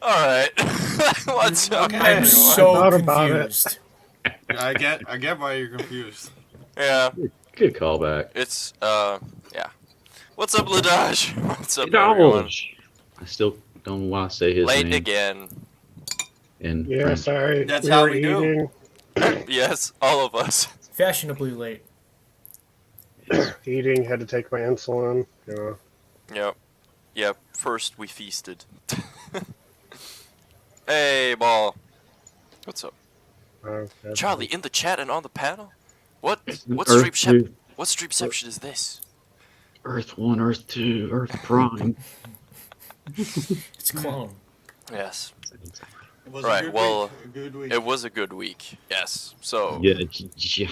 Alright. What's up, Okay. I'm everyone? so Thought about confused. I get why you're confused. Yeah, Good callback. it's, yeah. What's up, Ladaj? What's up, everyone? Indulge. I still don't want to say his Late name again. in Yeah, French. sorry. That's we how were we do. eating. Yes, all of us. Fashionably late. Eating, had to take my insulin. Yep. Yep, first we feasted. Hey, Ball. What's up? Charlie, in the chat and on the panel? What Earth streamception? 2, What streamception is this? Earth 1, Earth 2, Earth Prime. It's clone. Yes. It was Right, a good well, week. A good week. It was a good week. Yes. So, Yeah.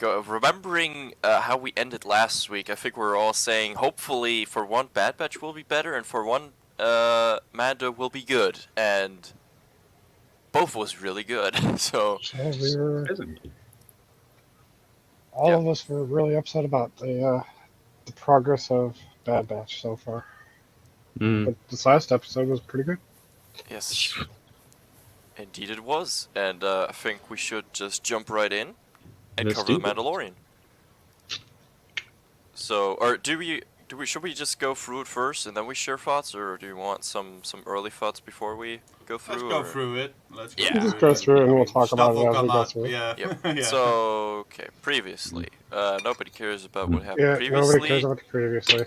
remembering how we ended last week, I think we're all saying hopefully for one Bad Batch will be better and for one Mando will be good, and both was really good. So we were. Yeah. All of us were really upset about the progress of Bad Batch so far. But this last episode was pretty good. yes, indeed it was, and I think we should just jump right in and Let's cover the do it. Mandalorian. So, or should we just go through it first and then we share thoughts, or do you want some early thoughts before we go through? Let's go through it. Let's go Yeah. through Just it. go through it and we'll talk Stuff about it will as we come go up. through. Yeah. Yep. yeah. So, okay, previously, nobody cares about what happened Yeah, previously. nobody cares about previously.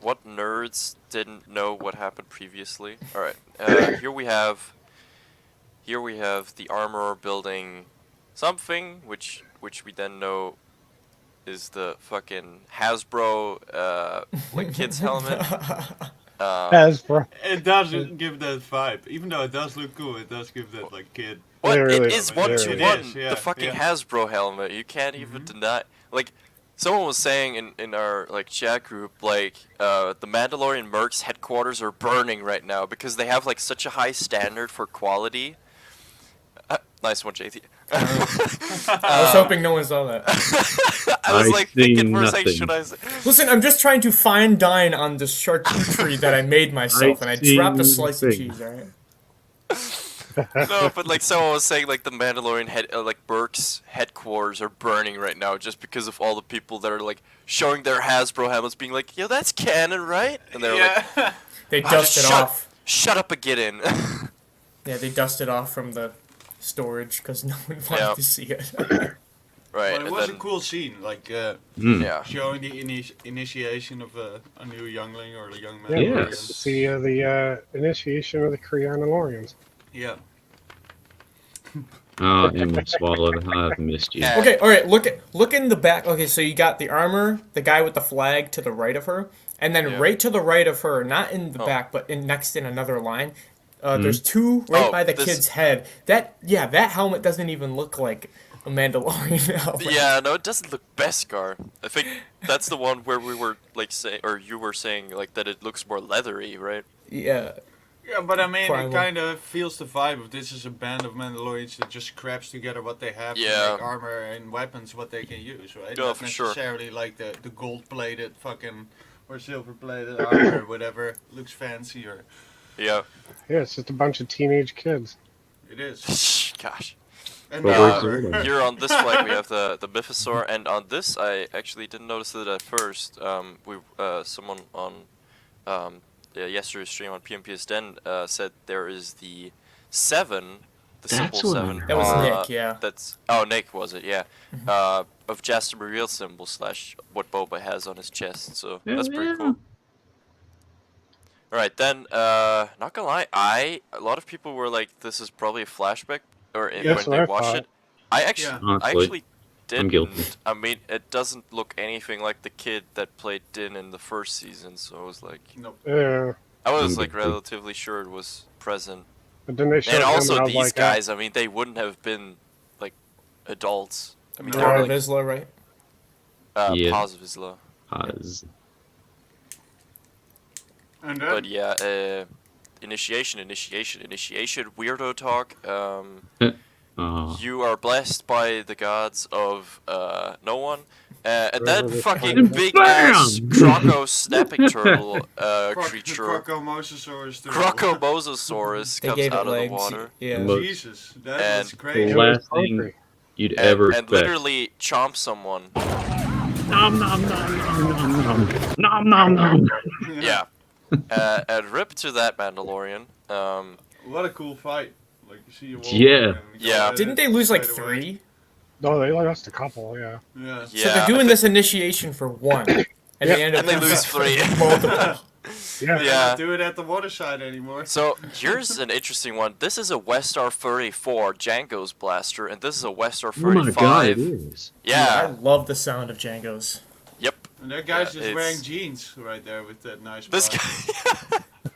What nerds didn't know what happened previously? All right, here we have the armorer building something, which we then know is the fucking Hasbro like kids helmet. Hasbro. It doesn't give that vibe. Even though it does look cool, it does give that like kid. What It really it is is, one it to really one. is, yeah, The fucking yeah. Hasbro helmet. You can't even deny. Like, someone was saying in our like chat group, like the Mandalorian Mercs headquarters are burning right now because they have like such a high standard for quality. Nice one, JT. I was hoping no one saw that. I was I like see thinking for a second, nothing. should I say? Listen, I'm just trying to fine dine on this charcuterie that I made myself, and I see dropped a slice of nothing. cheese, alright? No, but like someone was saying, like the Mandalorian like Burke's headquarters are burning right now just because of all the people that are like showing their Hasbro helmets, being like, "Yo, that's canon, right?" And they're like, They "Ah, dusted shut- off. "Shut up and get in." Yeah, they dusted off from the storage because no one wanted Yeah. to see it. Right, But it and was then a cool scene, like yeah, showing the initiation of a new youngling or a young man. Yeah, Yes. see the initiation of the Crayonalorians. Yeah. Emma swallowed. I've missed you. Yeah. Okay, alright, look in the back. Okay, so you got the armor, the guy with the flag to the right of her, and then Yeah. right to the right of her, not in the Oh. back, but next in another line, there's two right Oh, by the this- kid's head. That helmet doesn't even look like a Mandalorian helmet. yeah. No, it doesn't look Beskar. I think that's the one where we were like saying, or you were saying like that it looks more leathery, right? Yeah. Yeah, but I mean, Primal. it kind of feels the vibe of this is a band of Mandalorians that just scraps together what they have Yeah. to make armor and weapons what they can use, right? Yeah, Not for sure. necessarily like the gold-plated fucking or silver-plated armor, whatever looks fancy or Yeah. Yeah, it's just a bunch of teenage kids. it is. Gosh. And But the we're armor. cool. Here on this flag we have the Mythosaur, and on this I actually didn't notice it at first. Someone on yesterday's stream on PMPS Den said there is the 7, the That's symbol what I 7. heard. That was Nick, yeah. That's Nick was it? Yeah. Of Jaster Real symbol / what Boba has on his chest. So that's pretty Yeah. cool. All right, then. Not gonna lie, a lot of people were like, "This is probably a flashback," or That's when what they I watched thought. it. I actually, Yeah. I Honestly, actually I'm guilty. didn't. I mean, it doesn't look anything like the kid that played Din in the first season. So I was like, Nope. Yeah, I was I'm like guilty. relatively sure it was present. but then they showed And him also and I was these like, guys, I mean, they wouldn't have been like adults. I mean, No. they're Dora like Vizsla, right? Yeah. Paz Vizsla. Pause. And then But yeah, initiation, weirdo talk. Oh. You are blessed by the gods of no one, And then Wherever they fucking find it. big ass Croco snapping turtle creature. Crocomosasaurus. Crocomosasaurus They comes gave it out of the legs. water. Yeah. Mo- Jesus, that And was The crazy. It was last thing hungry. you'd ever And expect. literally chomp someone. Nom nom nom nom nom nom nom nom nom. Yeah. And rip to that Mandalorian. What a cool fight. Like you see a wolf Yeah. and go Yeah. at Didn't it they lose like straight away. 3? No, they lost a couple. Yeah. Yeah. Yeah. So they're doing this initiation for 1. And Yep. they end up And they lose 3. multiple. Yeah. They Yeah. don't do it at the waterside anymore. So here's an interesting one. This is a Westar 34 Django's blaster, and this is a Westar Oh my 35. god, it is. I Yeah. love the sound of Django's. Yep. And that guy's Yeah, just it's- wearing jeans right there with that nice. This black.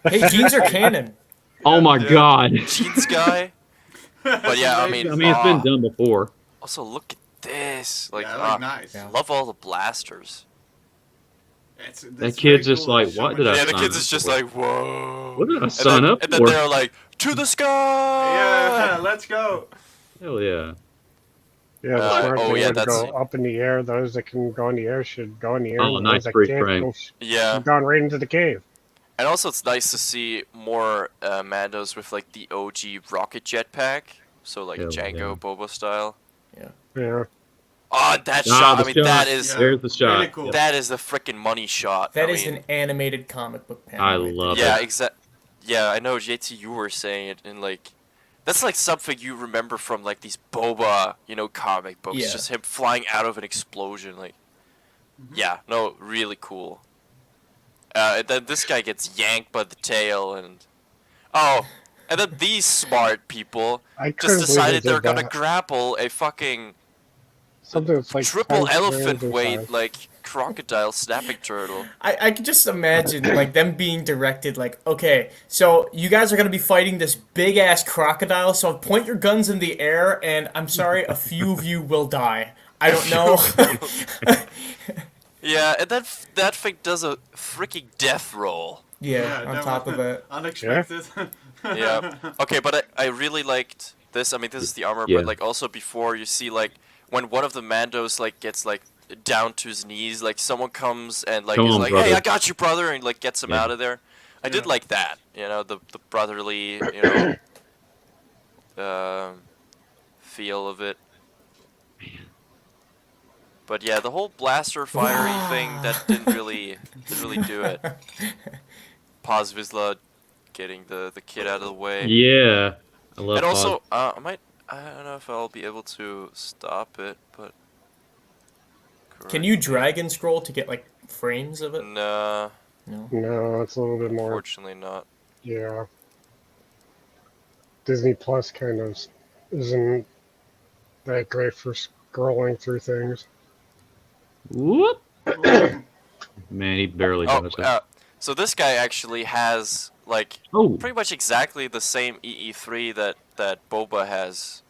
guy, Hey, jeans are canon. Oh my Yeah. god. jeans guy. But yeah, I mean, I mean, it's been done before. Also, look at this. Like, yeah, I look nice. Yeah. love all the blasters. That's kid's very just cool. like, So what much- did I Yeah, the sign kids up is just for? like, whoa. What did I And sign then, up and then for? they're like, to the sky. Yeah, let's go. Hell yeah. Yeah, the Uh, smart oh, thing yeah, would that's- go up in the air. Those that can go in the air should go in the air. Oh, and nice those that free can't frame. go Yeah. gone right into the cave. And also, it's nice to see more Mandos with like the OG rocket jetpack. So like Hell Django yeah. Boba style. Yeah. Oh, that Ah, shot! the I mean, shot. that is Yeah. There's the shot. Really cool. that is the freaking money shot. That I is mean, an animated comic book panel. I right love there. yeah, it. exact. Yeah, I know, JT. You were saying it, and like, that's like something you remember from like these Boba, comic books. Yeah. Just him flying out of an explosion, like. Yeah, no, really cool. And then this guy gets yanked by the tail, and and then these smart people I just couldn't believe decided they they're did gonna that. grapple a fucking Something that's like triple 10 elephant grams in weight size. like crocodile snapping turtle. I could just imagine like them being directed like, okay, so you guys are gonna be fighting this big ass crocodile, so point your guns in the air, and I'm sorry, a few of you will die. I don't know. Yeah, and then that thing does a freaking death roll. yeah, on that top was of it. Unexpected. Yeah. Okay, but I really liked this. I mean, this is the armor, Yeah. but like also before you see like when one of the Mandos like gets like down to his knees, like someone comes and like Come is on, like, brother. "Hey, I got you, brother," and like gets him Yeah. out of there. I did Yeah. like that. The brotherly, feel of it. But yeah, the whole blaster fiery thing that didn't really do it. Paz Vizsla getting the kid out of the way. Yeah. I love And also, Pog. I don't know if I'll be able to stop it, but. Can you drag and scroll to get like frames of it? No, No. No, it's a little bit more. unfortunately not. Yeah. Disney Plus kind of isn't that great for scrolling through things. Whoop. Man, he barely Oh, does that. so this guy actually has like Oh, pretty much exactly the same EE3 that Boba has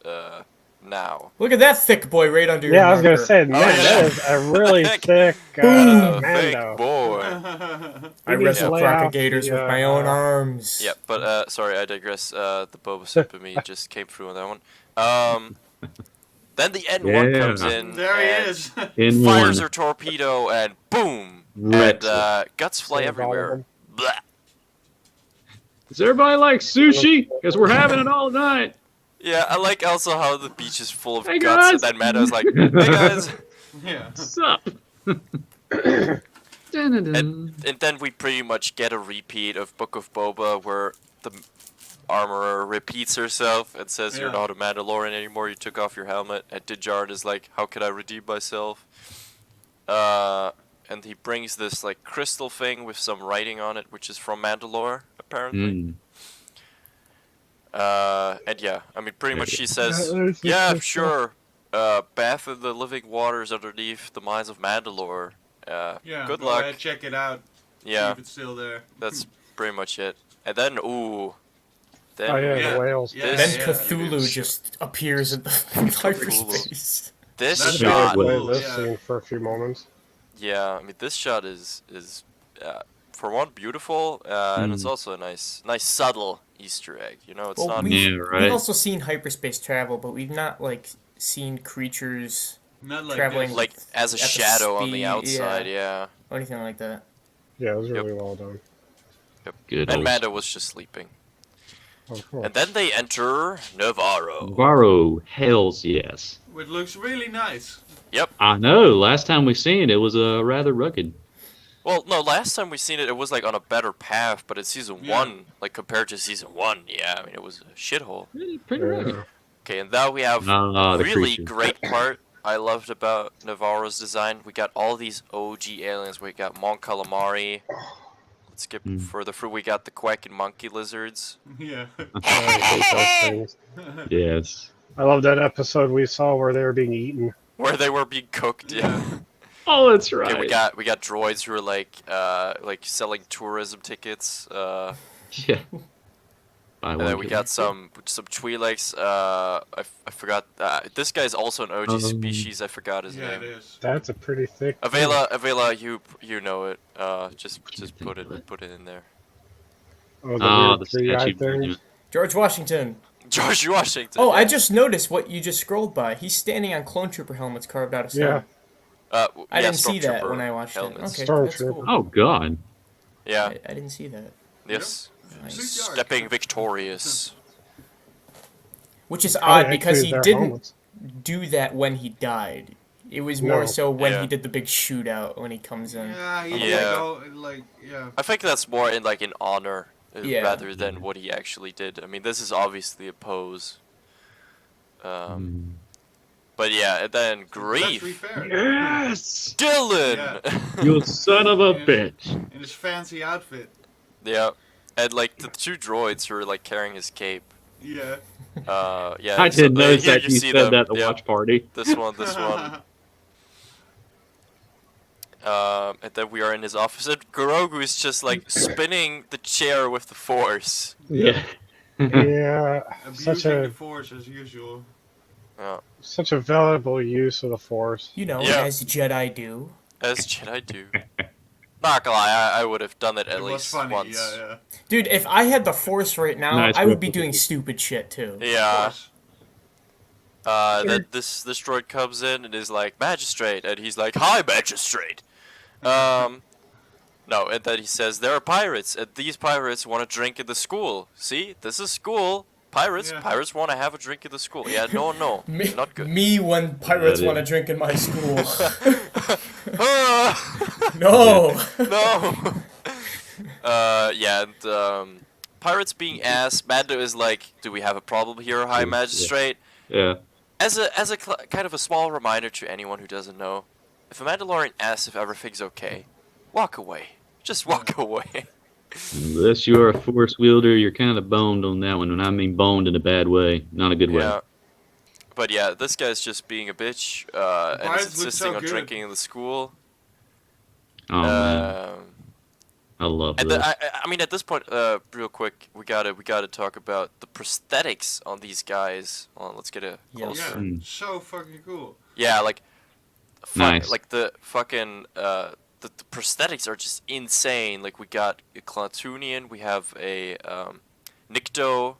now. Look at that thick boy right under your Yeah, I was gonna marker. say, man, yeah. that is a really Thick. thick Big Mando. boy. I We need wrestle to lay out crocodilators the, with my own arms. Yeah, but sorry, I digress. The Boba Simp in me just came through on that one. Then the N1 Yeah. comes in. There and he is. in Fires one. her torpedo and boom, Wrecks and guts fly Save all of everywhere. them. Blah. Does everybody like sushi? Because we're having it all night. Yeah, I like also how the beach is full of Hey, guts, and guys. then Mando's like, "Hey guys," Yeah. What's up? Dun-dun-dun. and then we pretty much get a repeat of Book of Boba, where the armorer repeats herself and says, "You're Yeah. not a Mandalorian anymore. You took off your helmet." And Din Djarin is like, "How could I redeem myself?" And he brings this like crystal thing with some writing on it, which is from Mandalore, apparently. Mm. And yeah, I mean, pretty much she says, there's the "Yeah, crystal. sure. Bath in the living waters underneath the mines of Mandalore. Yeah. Good go luck." ahead, check it out. See Yeah, if it's still there. that's pretty much it. And then, then Oh yeah, Yeah. the whales. Yeah. Then Yeah. Cthulhu just appears in the hyperspace. this That's Should have shot, cool. played this Yeah. scene for a few moments. yeah, I mean, this shot is for one beautiful, and it's also a nice subtle Easter egg. It's Well, not. we've Yeah, right. we've also seen hyperspace travel, but we've not like seen creatures Not like traveling this. like as a At the shadow on the speed, outside. Yeah. or anything like that. Yeah, it was Yep. really well done. Good And old Mando was just sleeping. Of course. And then they enter Navarro. Navarro, hells yes. Which looks really nice. I know. Last time we seen it was rather rugged. Well, no, last time we seen it, it was like on a better path, but in season Yeah. 1, like compared to season 1, yeah, I mean, it was a shithole. Pretty rugged. Yeah. Okay, and now we have The really creature. great part I loved about Navarro's design. We got all these OG aliens. We got Mon Calamari. Let's skip further through. We got the quack and monkey lizards. Yeah. I hate those things. Yes. I love that episode we saw where they were being eaten. Where they were being cooked, yeah. Oh, that's right. Okay, we got droids who are like selling tourism tickets. Yeah. And then we got some Twi'leks. I forgot. This guy's also an OG species. I forgot his Yeah, it name. is. That's a pretty thick. Avela, you know it. Just put it in there. Oh, the Oh, weird the three-eyed statue. thing. George Washington. George Washington. Oh, I yeah. just noticed what you just scrolled by. He's standing on clone trooper helmets carved out of stone. Yeah. I didn't see that Stormtrooper when I watched helmets. it. Okay, that's Stormtrooper. cool. Oh God. Yeah. I didn't see that. Yes. Nice. Stepping victorious. Which is Oh, odd actually, because he their didn't helmets. do that when he died. It was No. more so when Yeah. he did the big shootout when he comes in. Yeah, he Yeah. did go, like, yeah. I think that's more in like in honor Yeah. rather than what he actually did. I mean, this is obviously a pose. But yeah, and then Let's be grief. fair. Yes. Dylan. You son of a bitch. In his fancy outfit. Yeah, and like the two droids who are like carrying his cape. Yeah. Yeah. I so did notice here that you see said them. that at the Yeah, watch party. This one. And then we are in his office, and Grogu is just like spinning the chair with the Force. Yeah. Yeah, such Abusing the a force as usual. such a valuable use of the Force. You know, Yeah. as Jedi do. As Jedi do. Not gonna lie, I would have done it at It was least funny, once. yeah. Dude, if I had the Force right now, Nice I would be replica. doing stupid shit too. Of Yeah. course. Then this droid comes in and is like, Magistrate, and he's like, Hi, Magistrate. No, and then he says, there are pirates, and these pirates want to drink in the school. See, this is school. Pirates, Yeah. pirates want to have a drink in the school. Yeah, no, not good. Me when pirates Yeah, want to dude. drink in my school. Ah! No. No. Yeah, and pirates being asked, Mando is like, do we have a problem here, High Magistrate? Yeah. As a kind of a small reminder to anyone who doesn't know, if a Mandalorian asks if everything's okay, walk away. Just walk away. Unless you are a force wielder, you're kind of boned on that one. And I mean boned in a bad way, not a good way. Yeah. But yeah, this guy's just being a bitch, and Pirates is look insisting so on good. drinking in the school. Oh man, I love And this. then, I mean, at this point, real quick, we gotta talk about the prosthetics on these guys. Hold on, let's get a Yeah. closer. Yeah, so fucking cool. Yeah, like, Nice. like the fucking the prosthetics are just insane. Like we got a Clatoonian, we have a Nikto.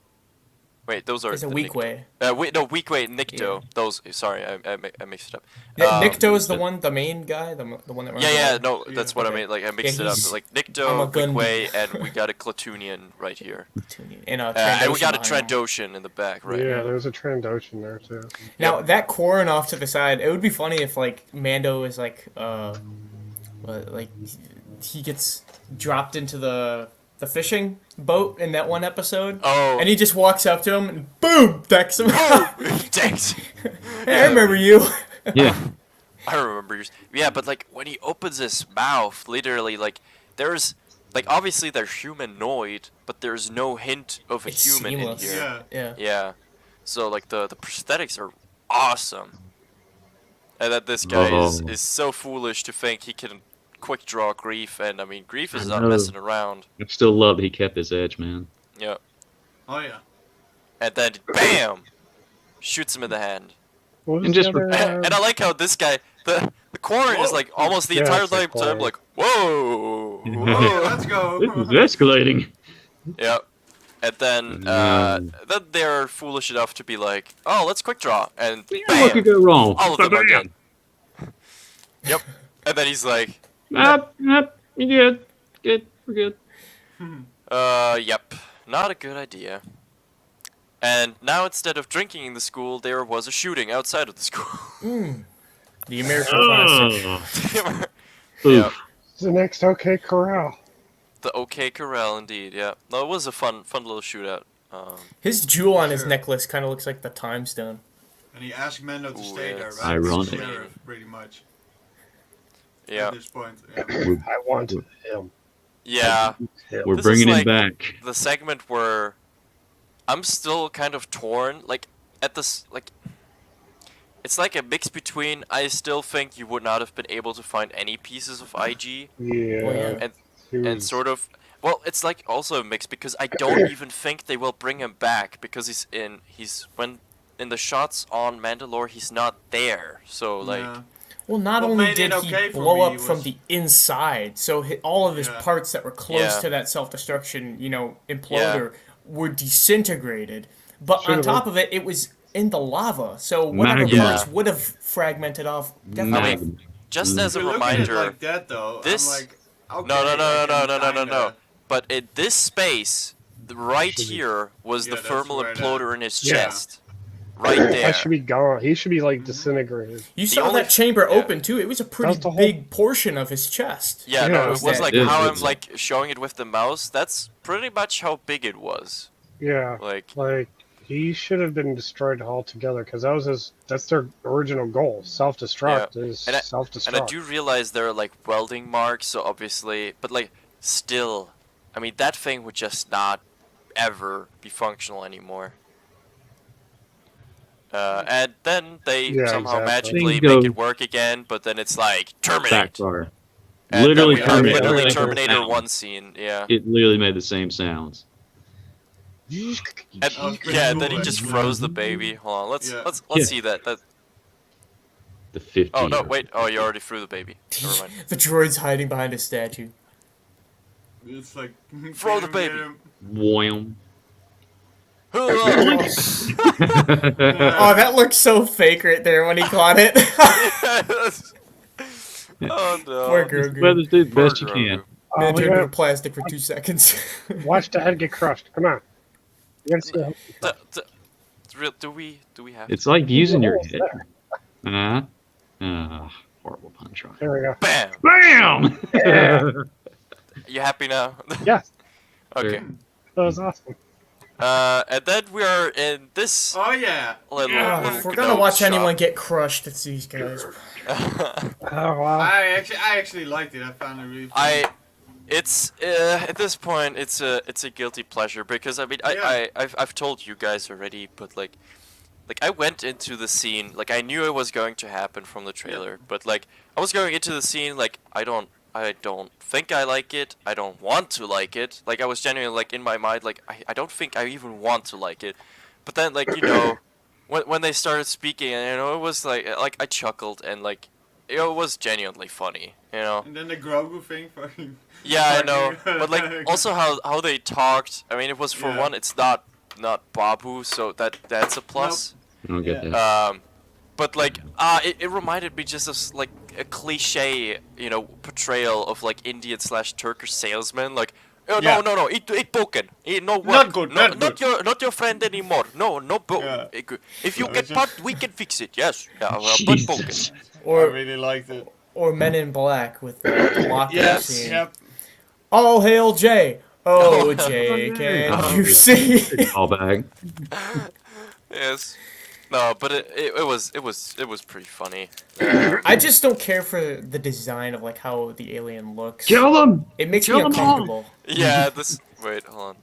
Wait, those are There's a the weak Nikto. way. Weak way Nikto. Yeah. Those. Sorry, I mixed it up. Nikto is the one, the main guy, the one that runs Yeah, around? no, that's what I Okay. mean. Like I mixed it up. he's- Like I'm a Nikto, weak Gundy. way, and we got a Clatoonian right here. And, And we got a Trandoshan behind him. Trandoshan in the back, right? Yeah, there's a Trandoshan there too. Now that Corrin off to the side, it would be funny if like Mando is like like he gets dropped into the fishing boat in that one episode, Oh. and he just walks up to him and boom, decks him. Thanks. Hey, I remember you. Yeah. I remember yours. Yeah, but like when he opens his mouth, literally, like there's like obviously they're humanoid, but there's no hint of a It's human seamless. in here. Yeah. Yeah. Yeah. So like the prosthetics are awesome. And that this guy Oh. is so foolish to think he can quick draw Grief, and I mean Grief is I not know. messing around. I still love that he kept his edge, man. Yeah. Oh yeah. And then bam, shoots him in the hand. What was And the just other, And I like how this guy, the Corrin is Whoa. like almost the Yeah, entire it's the time Corrin. like, whoa, Okay, whoa. let's go. This is escalating. Yep. And then they're foolish enough to be like, oh, let's quick draw, and Yeah, what could bam, go wrong? all of them are Bam. dead. Yep. And then he's like, You good, we're good. yep, not a good idea. And now instead of drinking in the school, there was a shooting outside of the school. The American classic. Oh, Yeah, oof. It's the next OK Corral. the OK Corral, indeed. Yeah, no, it was a fun little shootout. His jewel on his Sure. necklace kind of looks like the time stone. And he asked Mando to Ooh, stay yeah, there, it's right? ironic. The sheriff, pretty much. Yeah, At this point, yeah. I want him. yeah. We're This is bringing him like- back. The segment where I'm still kind of torn. Like at this, like it's like a mix between I still think you would not have been able to find any pieces of IG, Yeah. and he and was- sort of. Well, it's like also a mix because I don't even think they will bring him back because he's when in the shots on Mandalore he's not there. So like Yeah. Well, not What only made did it he okay for blow me up from was- the inside, so all of his Yeah. parts that were close Yeah. to that self-destruction, imploder, Yeah. were disintegrated. But on Should've top of it, it was in the lava, so whatever Magma. parts would have fragmented off, definitely. Magma. just as a If you look at it reminder. like that, though, this- I'm like, okay, No, no, no, I no, can no, no, no, no. kinda- But in this space, right here was Yeah, the that's thermal right, imploder in his Yeah. chest. Right That there. should be gone. He should be like disintegrated. You The saw only- that chamber yeah. open too. It was a pretty the whole- big portion of his chest. Yeah, Yeah, no, it it's was that- like it is, how I'm it's- like showing it with the mouse. That's pretty much how big it was. Yeah. Like, Like he should have been destroyed altogether because that's their original goal. Self-destruct is And I- self-destruct. and I do realize there are like welding marks, so obviously, but like still, I mean that thing would just not ever be functional anymore. And then they Yeah, somehow exactly. magically Things go- make it work again, but then it's like terminate. Backfire. And Literally then we have Terminator. literally Like, Terminator sound. 1 scene, yeah. It literally made the same sounds. And, That was pretty yeah, cool, then he just actually. froze the baby. Hold on, let's Yeah. let's Yeah. see that. The 50. Oh no, wait. Oh, you already threw the baby. Never mind. The droid's hiding behind a statue. It's like Throw the get baby. him. Wham. oh Oh, that looked so fake right there when he caught it. no. Poor Grogu. Brothers do the Poor best you Grogu. can. Oh, Man we turned into gotta plastic for 2 seconds. watch the head get crushed. Come on. You gotta see the head get crushed. Do we have? It's like using your Almost head. there. Horrible punch on. There we go. Bam! Bam! Yeah. You happy now? Yes, Okay. that was awesome. And then we are in this Oh yeah. little. Oh, little if we're gonna note watch shop. anyone get crushed, it's these guys. Oh wow. I actually liked it. I found it really funny. It's at this point it's a guilty pleasure because I mean Yeah. I've told you guys already, but like I went into the scene like I knew it was going to happen from the trailer, but like I was going into the scene like I don't think I like it. I don't want to like it. Like I was genuinely like in my mind like I don't think I even want to like it. But then like when they started speaking and it was like I chuckled and like it was genuinely funny, And then the Grogu thing fucking. Yeah, I know. But like also how they talked. I mean, it was for Yeah. one, it's not Babu, so that's a plus. I don't get Yeah. that. But like it reminded me just of like a cliche, portrayal of like Indian/Turkish salesman. Like, oh, Yeah. no, it broken. No work. Not good, No, not good. not your friend anymore. No, Yeah. If you No, get it's part, we can fix it. Yes. Yeah, but broken. Jesus. I Or really liked it. Men in Black with the lockup Yes. scene. Yep. All hail Jay. Oh, Oh, Jay, can Oh, you see? All back. Yes. No, but it was pretty funny. I just don't care for the design of like how the alien looks. Kill them! It makes me Kill 'em all. uncomfortable. Yeah. This. Wait. Hold on.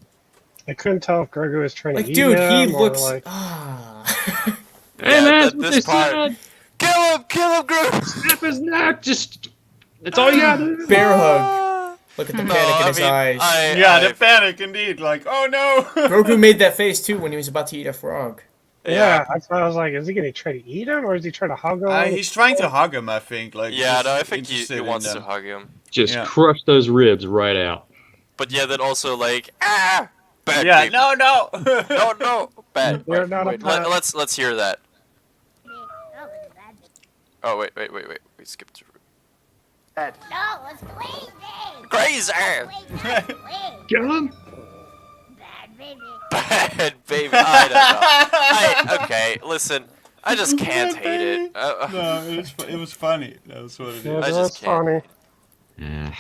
I couldn't tell if Grogu was trying Like, to eat dude, he him or, looks. like, Ah. Hey Yeah, man, that's th- what this they part- said! Kill him, Groot! Snap his neck! Just. That's all you gotta do. Bear hug. Look at the No, panic in I his mean, eyes. Yeah, I- the panic indeed. Like, oh no. Grogu made that face too when he was about to eat a frog. yeah, that's why I was like, is he gonna try to eat him or is he trying to hug him? He's trying to hug him, I think. Like, Yeah, he's no, I think he interested in wants to them. hug him. Just Yeah. crush those ribs right out. But yeah, then also like bad Yeah, baby. no. no, bad. They're Wait, not a wait, pet. let's hear that. Oh wait, we skipped through. No, it's crazy. Crazy. Get him! Bad baby. Bad baby. I don't know. Okay, listen. I just can't hate it. No, it was funny. That's what it Yeah, is. I just that's can't. funny. Yeah.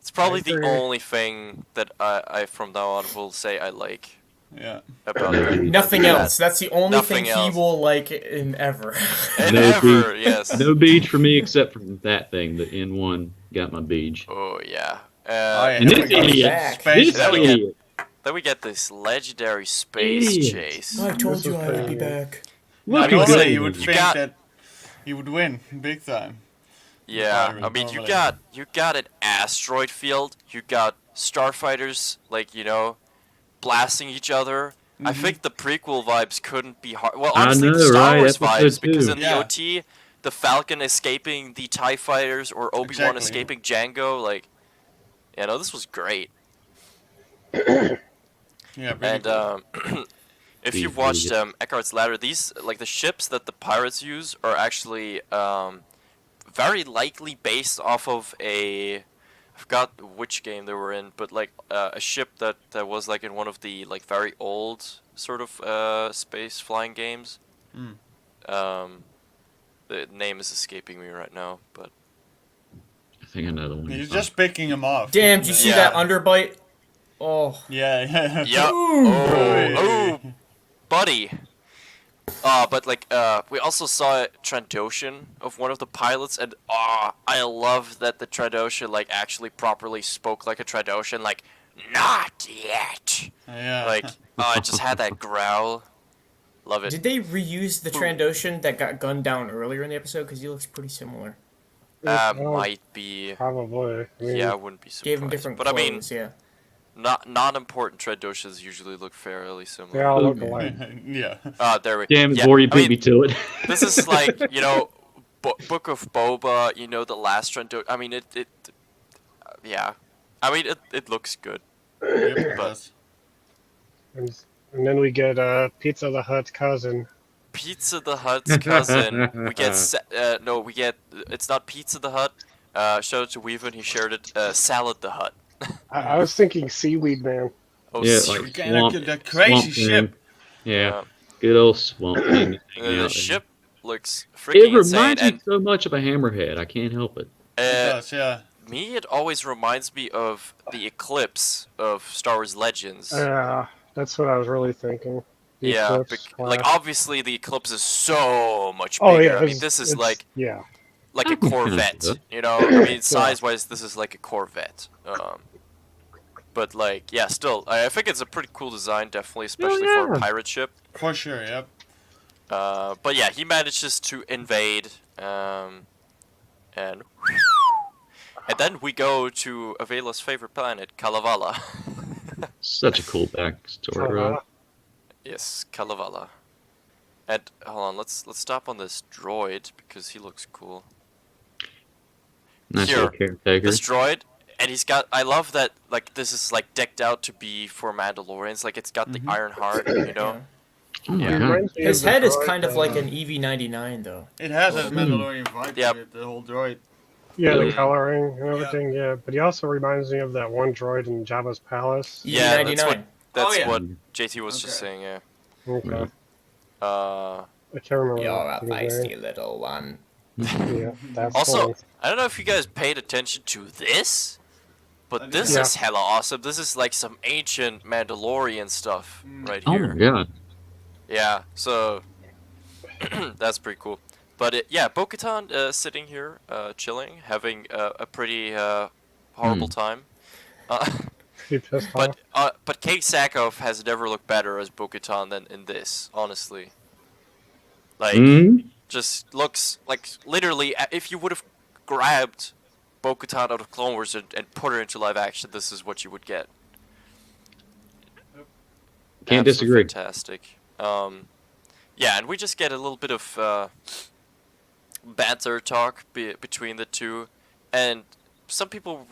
It's probably I the agree. only thing that I from now on will say I like Yeah. about No. it. Nothing else. That's the only Nothing thing else. he will like in ever. And No ever, beach. yes. No beach for me except for that thing. The N1 got my beach. Oh yeah. Oh, yeah. And this we got idiot. back. Space This Then we get- idiot. Then we get this legendary space Idiot. chase. I told This you is I would pretty be neat. back. Look Normally, at that. you would You think got- that he would win big time. Yeah, Pirate, I mean you normally. got an asteroid field. You got starfighters like blasting each other. I think the prequel vibes couldn't be hard. Well, I honestly, the know, Star right? Wars Episode vibes because 2. in the Yeah. OT, the Falcon escaping the Tie Fighters or Obi-Wan Exactly. escaping Django, like, you know, this was great. Yeah, really And cool. if These you've watched idiots. Eckhart's Ladder, these like the ships that the pirates use are actually very likely based off of I forgot which game they were in, but like a ship that was like in one of the like very old sort of space flying games. Mm. The name is escaping me right now, but I think another one. He's just picking him off. Damn, did you see Yeah. that underbite? Oh. Yeah, yeah. yeah, oh, buddy. But like we also saw a Trandoshan of one of the pilots, and I love that the Trandoshan like actually properly spoke like a Trandoshan, like not yet. Yeah. Like it just had that growl. Love it. Did they reuse the Trandoshan that got gunned down earlier in the episode? Because he looks pretty similar. Oh, Might be. Probably. I mean, Yeah, I wouldn't be surprised. Gave him different but I mean, clothes, yeah. not important Trandoshans usually look fairly They similar. all look alike. yeah. There we. Damn it, yeah, Bor, you I beat mean, me to it. This is like Book of Boba. You know the last Trando. I mean yeah. I mean it looks good. Yep, it But- does. And then we get Pizza the Hut's cousin. Pizza the Hut's cousin. We get we get. It's not Pizza the Hut. Shout out to Weaven. He shared it. Salad the Hut. I was thinking Seaweed Man. Oh, Yeah, see- like You got swamp, that crazy swamp ship. thing. Yeah, good old swamp thing. hanging out the there. ship looks It freaking insane. reminds me And so much of a hammerhead. I can't help it. It does, yeah. me, it always reminds me of the Eclipse of Star Wars Legends. That's what I was really thinking. The Yeah, Eclipse like class. obviously the Eclipse is so much Oh bigger. yeah, I mean, it's- this is it's- like yeah. a I can kinda Corvette. do that. You know, I mean, size-wise, this is like a Corvette. But like, yeah, still, I think it's a pretty cool design, definitely, especially for a yeah. pirate ship. For sure, yep. But yeah, he manages to invade, and then we go to Avela's favorite planet, Kalevala. Such a cool backstory, bro. Yes, Kalevala. And hold on, let's stop on this droid because he looks cool. Nice Here, little caretaker. This droid, and he's got. I love that. Like this is like decked out to be for Mandalorians. Like it's got the Iron Heart, you know. Oh my Yeah. god. Reminds me His of the head is droid, kind of like an EV-99, though. It has that Mandalorian vibe Yep. to it, the whole droid. Yeah, the Mm. coloring and everything. Yeah, but he also reminds me of that one droid in Jabba's palace. Yeah, EV-99. that's what. That's yeah. what JT was just Okay. saying. Yeah. Okay. Uh, I can't remember. You're a his name. feisty little one. Yeah, that's also, one. I don't know if you guys paid attention to this, but this Yeah. is hella awesome. This is like some ancient Mandalorian stuff right Oh here. my god. Yeah, so that's pretty cool. But yeah, Bo-Katan sitting here, chilling, having a pretty horrible time. Pretty pissed off. But Kate Sackhoff has never looked better as Bo-Katan than in this, honestly. Like, Mm? just looks like literally if you would have grabbed Bo-Katan out of Clone Wars and put her into live action, this is what you would get. Can't Absolutely disagree. Fantastic. Yeah, and we just get a little bit of banter talk between the two, and some people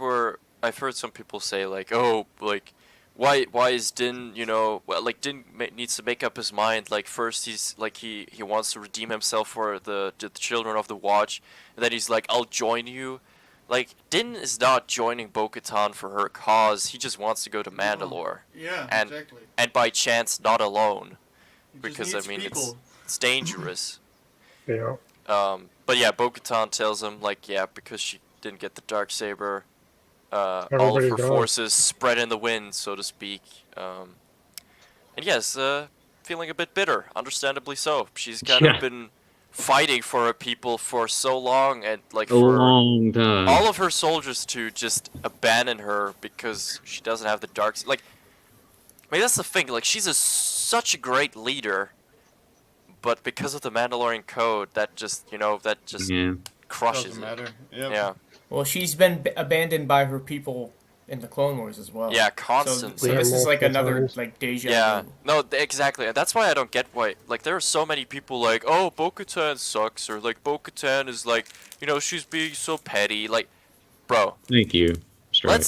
I've heard some people say like, oh, like, why is Din, you know, well, like Din needs to make up his mind. Like first he's like he wants to redeem himself for the children of the Watch, and then he's like, I'll join you. like, Din is not joining Bo-Katan for her cause. He just wants to go to Mandalore. Yeah, And- exactly. And by chance, not alone. He just Because, I needs mean, people. it's dangerous. Yeah. But yeah, Bo-Katan tells him, like, yeah, because she didn't get the Darksaber, all of Everybody's her gone. forces spread in the wind, so to speak. And yes, feeling a bit bitter, understandably so. She's kind Yeah. of been fighting for her people for so long, and like A for long time. all of her soldiers to just abandon her because she doesn't have the dark. Like, I mean, that's the thing. Like, she's such a great leader, but because of the Mandalorian code, that just Yeah. crushes Doesn't it. matter. Yep. Yeah, Well, she's been abandoned by her people in the Clone Wars as well. yeah, So, constantly. so this is like Multiple another times. like deja Yeah, vu. no, exactly. And that's why I don't get why. Like, there are so many people like, oh, Bo-Katan sucks, or like, Bo-Katan is like, she's being so petty. Like, bro, Thank you. Strike.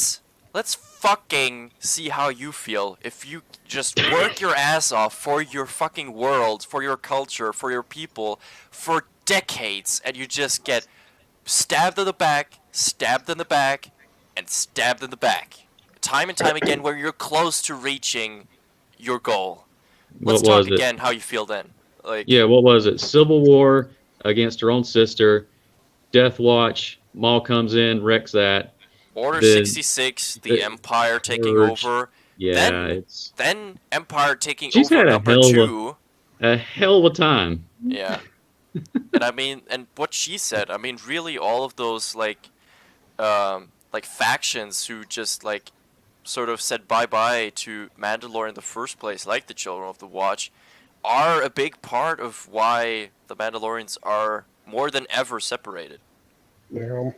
let's fucking see how you feel if you just work your ass off for your fucking world, for your culture, for your people, for decades, and you just get stabbed in the back, stabbed in the back, and stabbed in the back. Time and time again where you're close to reaching your goal. Let's What talk was it? again how you feel then. Like, Yeah, what was it? Civil War against her own sister. Death Watch. Maul comes in, wrecks that. Order the- 66, the the Empire taking Purge. over, Yeah, Then- it's then Empire taking She's over had a number hell of a- 2. a hell of a time. Yeah. And I mean, and what she said, I mean, really all of those, like factions who just, like, sort of said bye-bye to Mandalore in the first place, like the Children of the Watch, are a big part of why the Mandalorians are more than ever separated. Yeah.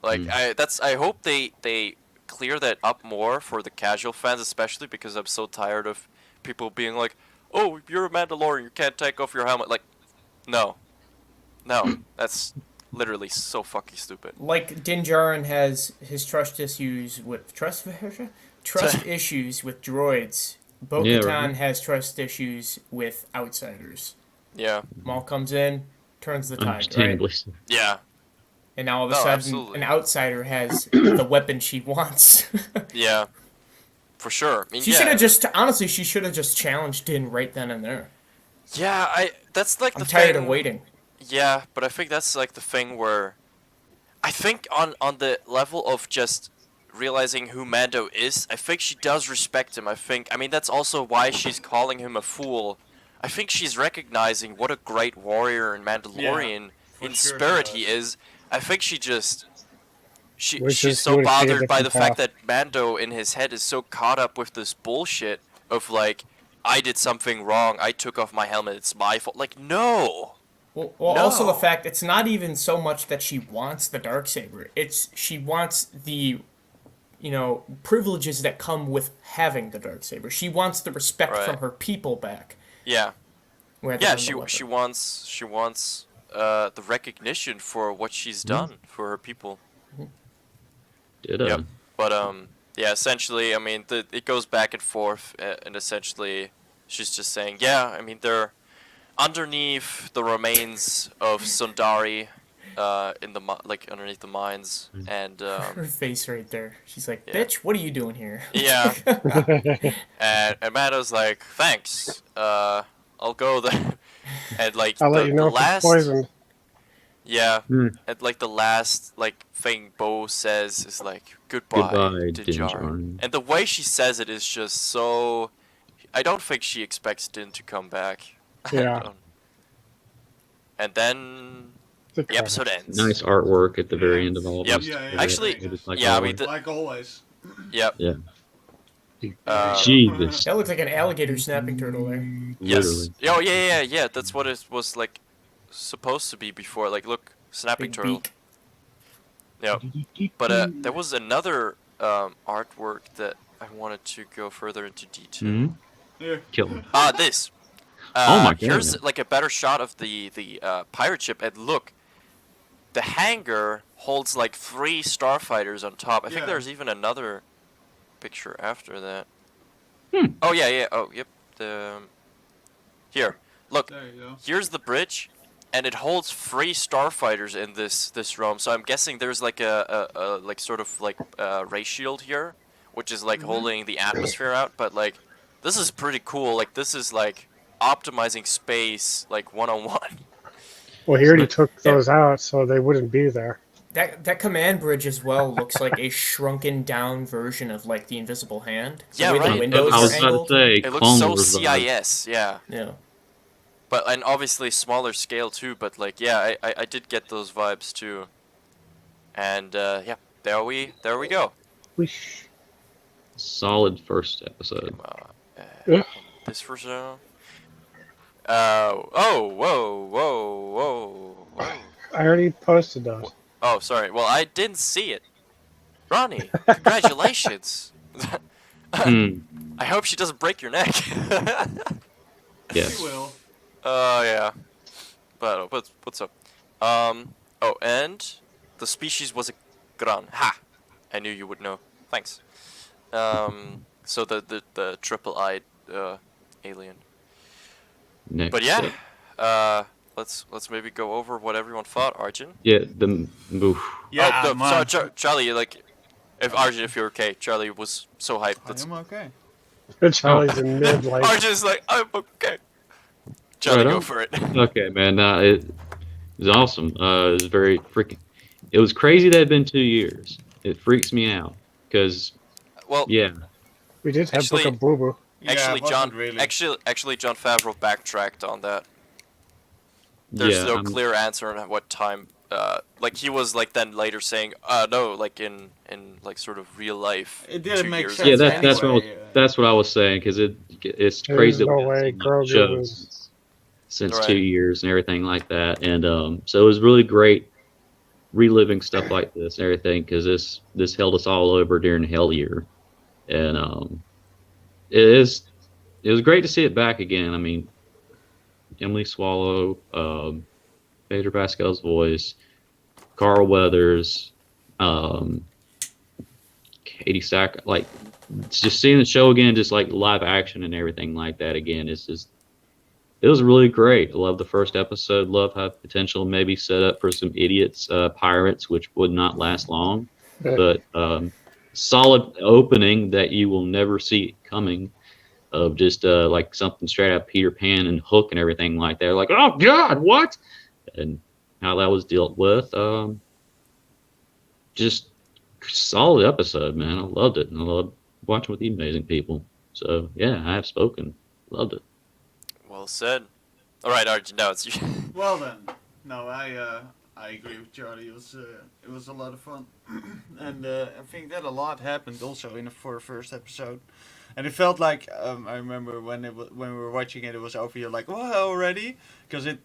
Like, I hope they clear that up more for the casual fans, especially because I'm so tired of people being like, oh, you're a Mandalorian, you can't take off your helmet. Like, no, that's literally so fucking stupid. Like Din Djarin has his trust issues with trust issues with droids. Bo-Katan Yeah, right. has trust issues with outsiders. Yeah, Maul comes in, turns the tide, right? Understandably so. yeah, And now all of a No, sudden, absolutely. an outsider has the weapon she wants. yeah, for sure. I mean, She yeah, should have just, honestly, she should have just challenged Din right then and there. yeah. That's like I'm the tired thing. of waiting. Yeah, but I think that's like the thing where I think on the level of just realizing who Mando is, I think she does respect him. I mean that's also why she's calling him a fool. I think she's recognizing what a great warrior and Mandalorian for in sure spirit she he does. is. I think she's Wishes so he would've taken a bothered by the different fact that Mando in his head is so caught up with this bullshit of like, I did something wrong, I took off my helmet, it's my fault. Like, no. Well, also the No. fact it's not even so much that she wants the Darksaber. It's she wants the, privileges that come with having the Darksaber. She wants the respect Right. from her people back. Yeah. rather Yeah, than the weapon. she wants the recognition for what she's done for her people. Ditto. Yep. But yeah, essentially, I mean, it goes back and forth, and essentially, she's just saying, yeah, I mean, they're underneath the remains of Sundari, underneath the mines, and Her face right there. She's like, Yeah. "Bitch, what are you doing here?" yeah, and Mando's like, thanks, I'll go there, and like I'll let you know the if last. it's poisoned. Yeah, Hmm. and like the last thing Bo says is like goodbye, Goodbye, Din Din Djarin. Djarin. And the way she says it is just so. I don't think she expects Din to come back. I Yeah. don't. And then The the episode credits. ends. Nice artwork at the very end of all Yep. this. Yeah, Actually, It is like yeah, I all- mean, Like always. Yep. yeah. Jesus. That looked like an alligator snapping turtle there. Yes. Literally. Oh yeah. That's what it was like supposed to be before. Like, look, snapping Big turtle. beak. Yep. But there was another artwork that I wanted to go further into detail. Mhm. Yeah. Kill him. This. Oh my God. Here's like a better shot of the pirate ship, and look, the hangar holds like 3 starfighters on top. I think Yeah. there's even another picture after that. Hmm. Oh yeah. Oh yep. Here, look. There you go. Here's the bridge. and it holds 3 starfighters in this realm. So I'm guessing there's like a like sort of like ray shield here, which is like holding the atmosphere out. But like, this is pretty cool. Like this is like optimizing space like 101. Well, he already took those out, so they wouldn't be there. That command bridge as well looks like a shrunken down version of like the Invisible Hand. So Yeah, the way right. the windows I was are about angled. to say, It looks Clone so Wars vibe. CIS. Yeah. Yeah. But and obviously smaller scale too. But like yeah, I did get those vibes too. And yeah, there we go. Whoosh. Solid first episode. Yeah. This first oh, whoa. I already posted those. Oh, sorry. Well, I didn't see it. Ronnie, congratulations. Hmm. I hope she doesn't break your neck. Yes. He will. Yeah. But what's up? Oh, and the species was a gran. Ha! I knew you would know. Thanks. So the triple-eyed alien. Next. But yeah, let's maybe go over what everyone thought. Arjun. Yeah. The oof. Yeah, Oh, man. so Charlie, like, if Arjun, if you're okay, Charlie was so hyped. I That's am okay. Charlie's in mid, like, Arjun's like, I'm okay. Charlie, Right go on. for it. Okay, man. It was awesome. It was very freaking. It was crazy that it had been 2 years. It freaks me out because Well, yeah. we did have Actually- Book of Boo Boo. actually, yeah, it John, wasn't really. actually, John Favreau backtracked on that. There's Yeah, no I'm- clear answer on what time. Like he was like then later saying, no, like in like sort of real life. It didn't 2 make years sense. Yeah, ago. that's what I was, Anyway, that's what I was saying because it's There's crazy that no we haven't way seen, like, Grogu shows was. since Right. 2 years and everything like that, and so it was really great reliving stuff like this and everything because this held us all over during Hell Year, and it was great to see it back again. I mean, Emily Swallow, Pedro Pascal's voice, Carl Weathers, Katie Sack, like just seeing the show again, just like live action and everything like that again. It was really great. I love the first episode. Love how potential maybe set up for some idiots, pirates, which would not last long. But solid opening that you will never see coming. Of just like something straight out Peter Pan and Hook and everything like that. Like, oh God, what? And how that was dealt with. Just solid episode, man. I loved it. And I loved watching with the amazing people. So yeah, I have spoken. Loved it. Well said. All right, Arjun, now it's you. Well then, no, I agree with Charlie. It was a lot of fun, and I think that a lot happened also for the first episode, and it felt like I remember when we were watching it, it was over here like wow already because it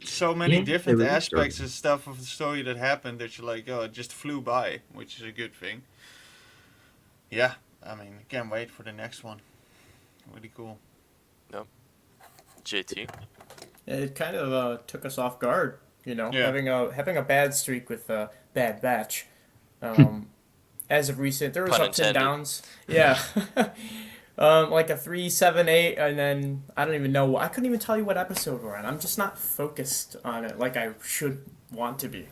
so many Yeah, different it really aspects started. and stuff of the story that happened that you're like oh it just flew by, which is a good thing. Yeah, I mean can't wait for the next one. Really cool. JT. It kind of took us off guard, you know, Yeah. having a bad streak with Bad Batch. As of recent, there was Pun ups and intended. downs. Yeah, like a 3, 7, 8, and then I don't even know. I couldn't even tell you what episode we're on. I'm just not focused on it like I should want to be.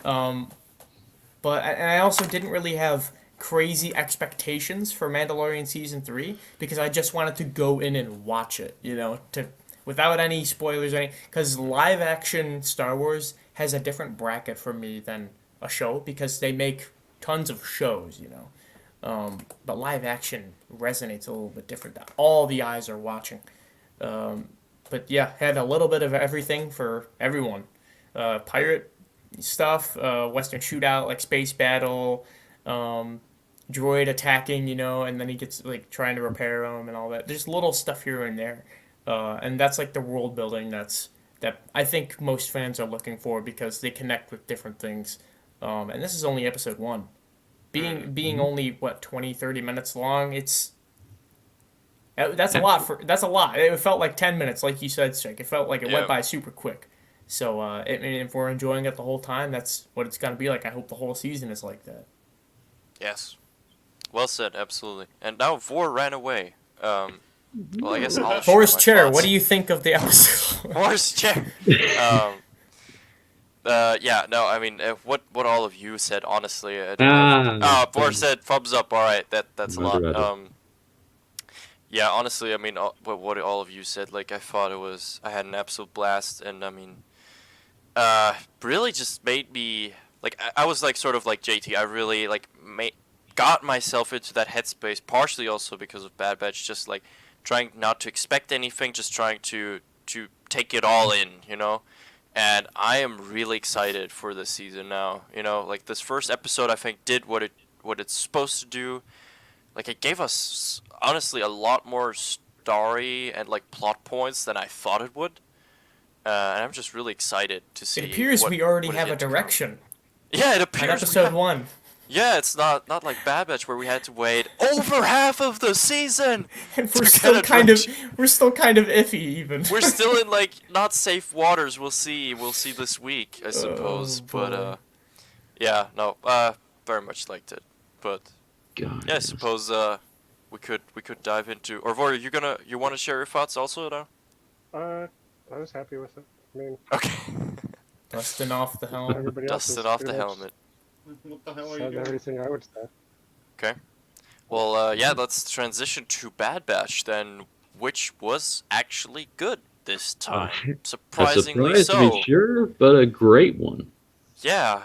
But I also didn't really have crazy expectations for Mandalorian season 3 because I just wanted to go in and watch it, you know, without any spoilers or any, because live action Star Wars has a different bracket for me than a show because they make tons of shows, you know. But live action resonates a little bit different. All the eyes are watching. But yeah, had a little bit of everything for everyone. Pirate stuff, Western shootout, like space battle, droid attacking, you know, and then he gets like trying to repair them and all that. There's little stuff here and there. And that's like the world building that I think most fans are looking for because they connect with different things. And this is only episode 1. Being only 20, 30 minutes long, that's a lot that's a lot. It felt like 10 minutes like you said, Strike. It felt like it Yeah. went by super quick. So if we're enjoying it the whole time, that's what it's going to be like. I hope the whole season is like that. Yes. Well said, absolutely. And now Vor ran away. Well, I guess I'll Forrest share my Chair, thoughts. what do you think of the episode? Forrest Chair. Yeah, no, I mean, what all of you said, honestly, I don't have... Bor said thumbs up. All right, that's a lot. Yeah, honestly, I mean, what all of you said, like, I thought I had an absolute blast, and I mean, really just made me, like, I was like sort of like JT. I really like got myself into that headspace, partially also because of Bad Batch, just like trying not to expect anything, just trying to take it all in, you know. And I am really excited for this season now. You know, like this first episode, I think did what it's supposed to do. Like it gave us honestly a lot more story and like plot points than I thought it would. And I'm just really excited to see. It appears we already have a direction. Yeah, it appears. At episode 1. Yeah, it's not like Bad Batch where we had to wait over half of the season. And we're still kind of iffy even. We're still in like not safe waters. We'll see this week, I suppose. But yeah, no, very much liked it. But God, yeah, I suppose we could dive into. Or Vor, you want to share your thoughts also now? I was happy with it. I mean, Okay. Dusting off the helmet. everybody else Dusting was off the pretty much helmet. What the hell are you said doing? everything I would say. Okay. Well, yeah, let's transition to Bad Batch then, which was actually good this time. Surprisingly a surprise so. to be sure, but a great one. Yeah.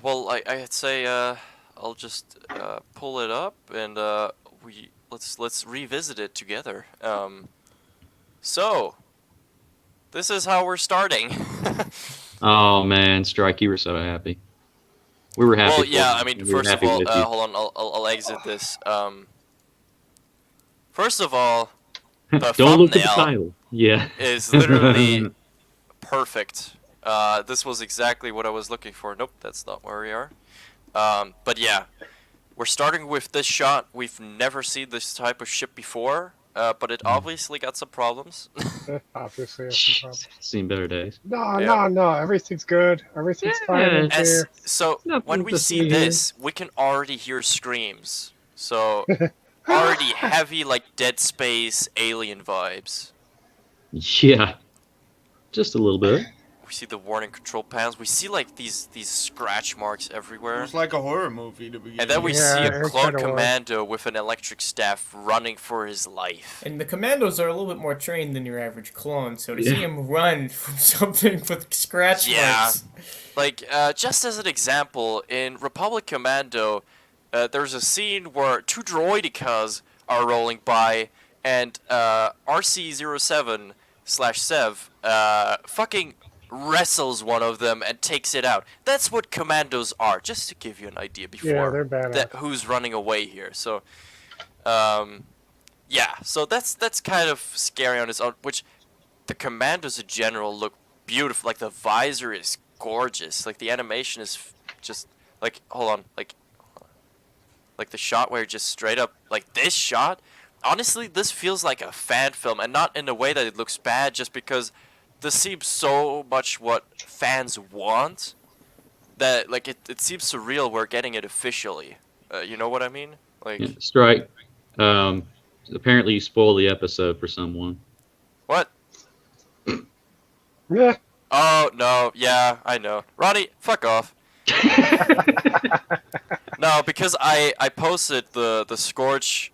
Well, I'd say I'll just pull it up and let's revisit it together. So this is how we're starting. Oh man, Strike, you were so happy. We were happy. Well, for yeah. you. I mean, We were first of happy all, with you. hold on. I'll exit this. First of all, the Don't look at the thumbnail title. Yeah. is literally perfect. This was exactly what I was looking for. Nope, that's not where we are. But yeah, we're starting with this shot. We've never seen this type of ship before, but it obviously got some problems. Obviously, it's some problem. Seen better days. No, everything's good. Everything's fine in And here. so Nothing when we to see see here. this, we can already hear screams. So already heavy like Dead Space alien vibes. Yeah. Just a little bit. We see the warning control panels. We see like these scratch marks It everywhere. was like a horror movie to begin And then we with. see Yeah, a it clone kinda was. commando with an electric staff running for his life. And the Commandos are a little bit more trained than your average clone, so to see Yeah. him run from something with scratch Yeah. marks. Like, just as an example, in Republic Commando, there's a scene where two droidicas are rolling by, and RC-07/Sev fucking wrestles one of them and takes it out. That's what Commandos are, just to give you an idea Yeah, before they're badass. who's running away here. So, yeah, so that's kind of scary on its own, which the Commandos in general look beautiful. Like, the visor is gorgeous. Like, the animation is just, like, hold on, like the shot where just straight up, like, this shot, honestly, this feels like a fan film, and not in a way that it looks bad, just because this seems so much what fans want, that, like, it seems surreal we're getting it officially. You know what I mean? Like, Yeah. Strike. Apparently you spoiled the episode for someone. what? Yeah. Oh, no, yeah, I know. Ronnie, fuck off. No, because I posted the Scorch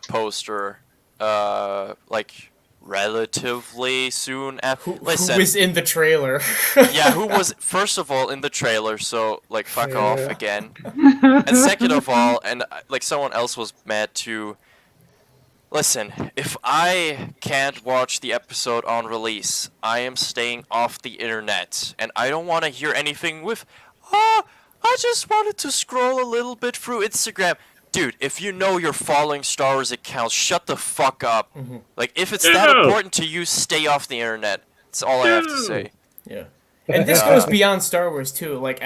poster like relatively soon after. Who Listen, was in the trailer? yeah, who was first of all in the trailer? So like, fuck off Yeah. again. And second of all, and like someone else was mad too. Listen, if I can't watch the episode on release, I am staying off the internet, and I don't want to hear anything with, I just wanted to scroll a little bit through Instagram. Dude, if you know you're following Star Wars accounts, shut the fuck up. Like, if it's that Yeah. important to you, stay off the internet. That's all I have to say. Yeah. And this goes beyond Star Wars, too. Like,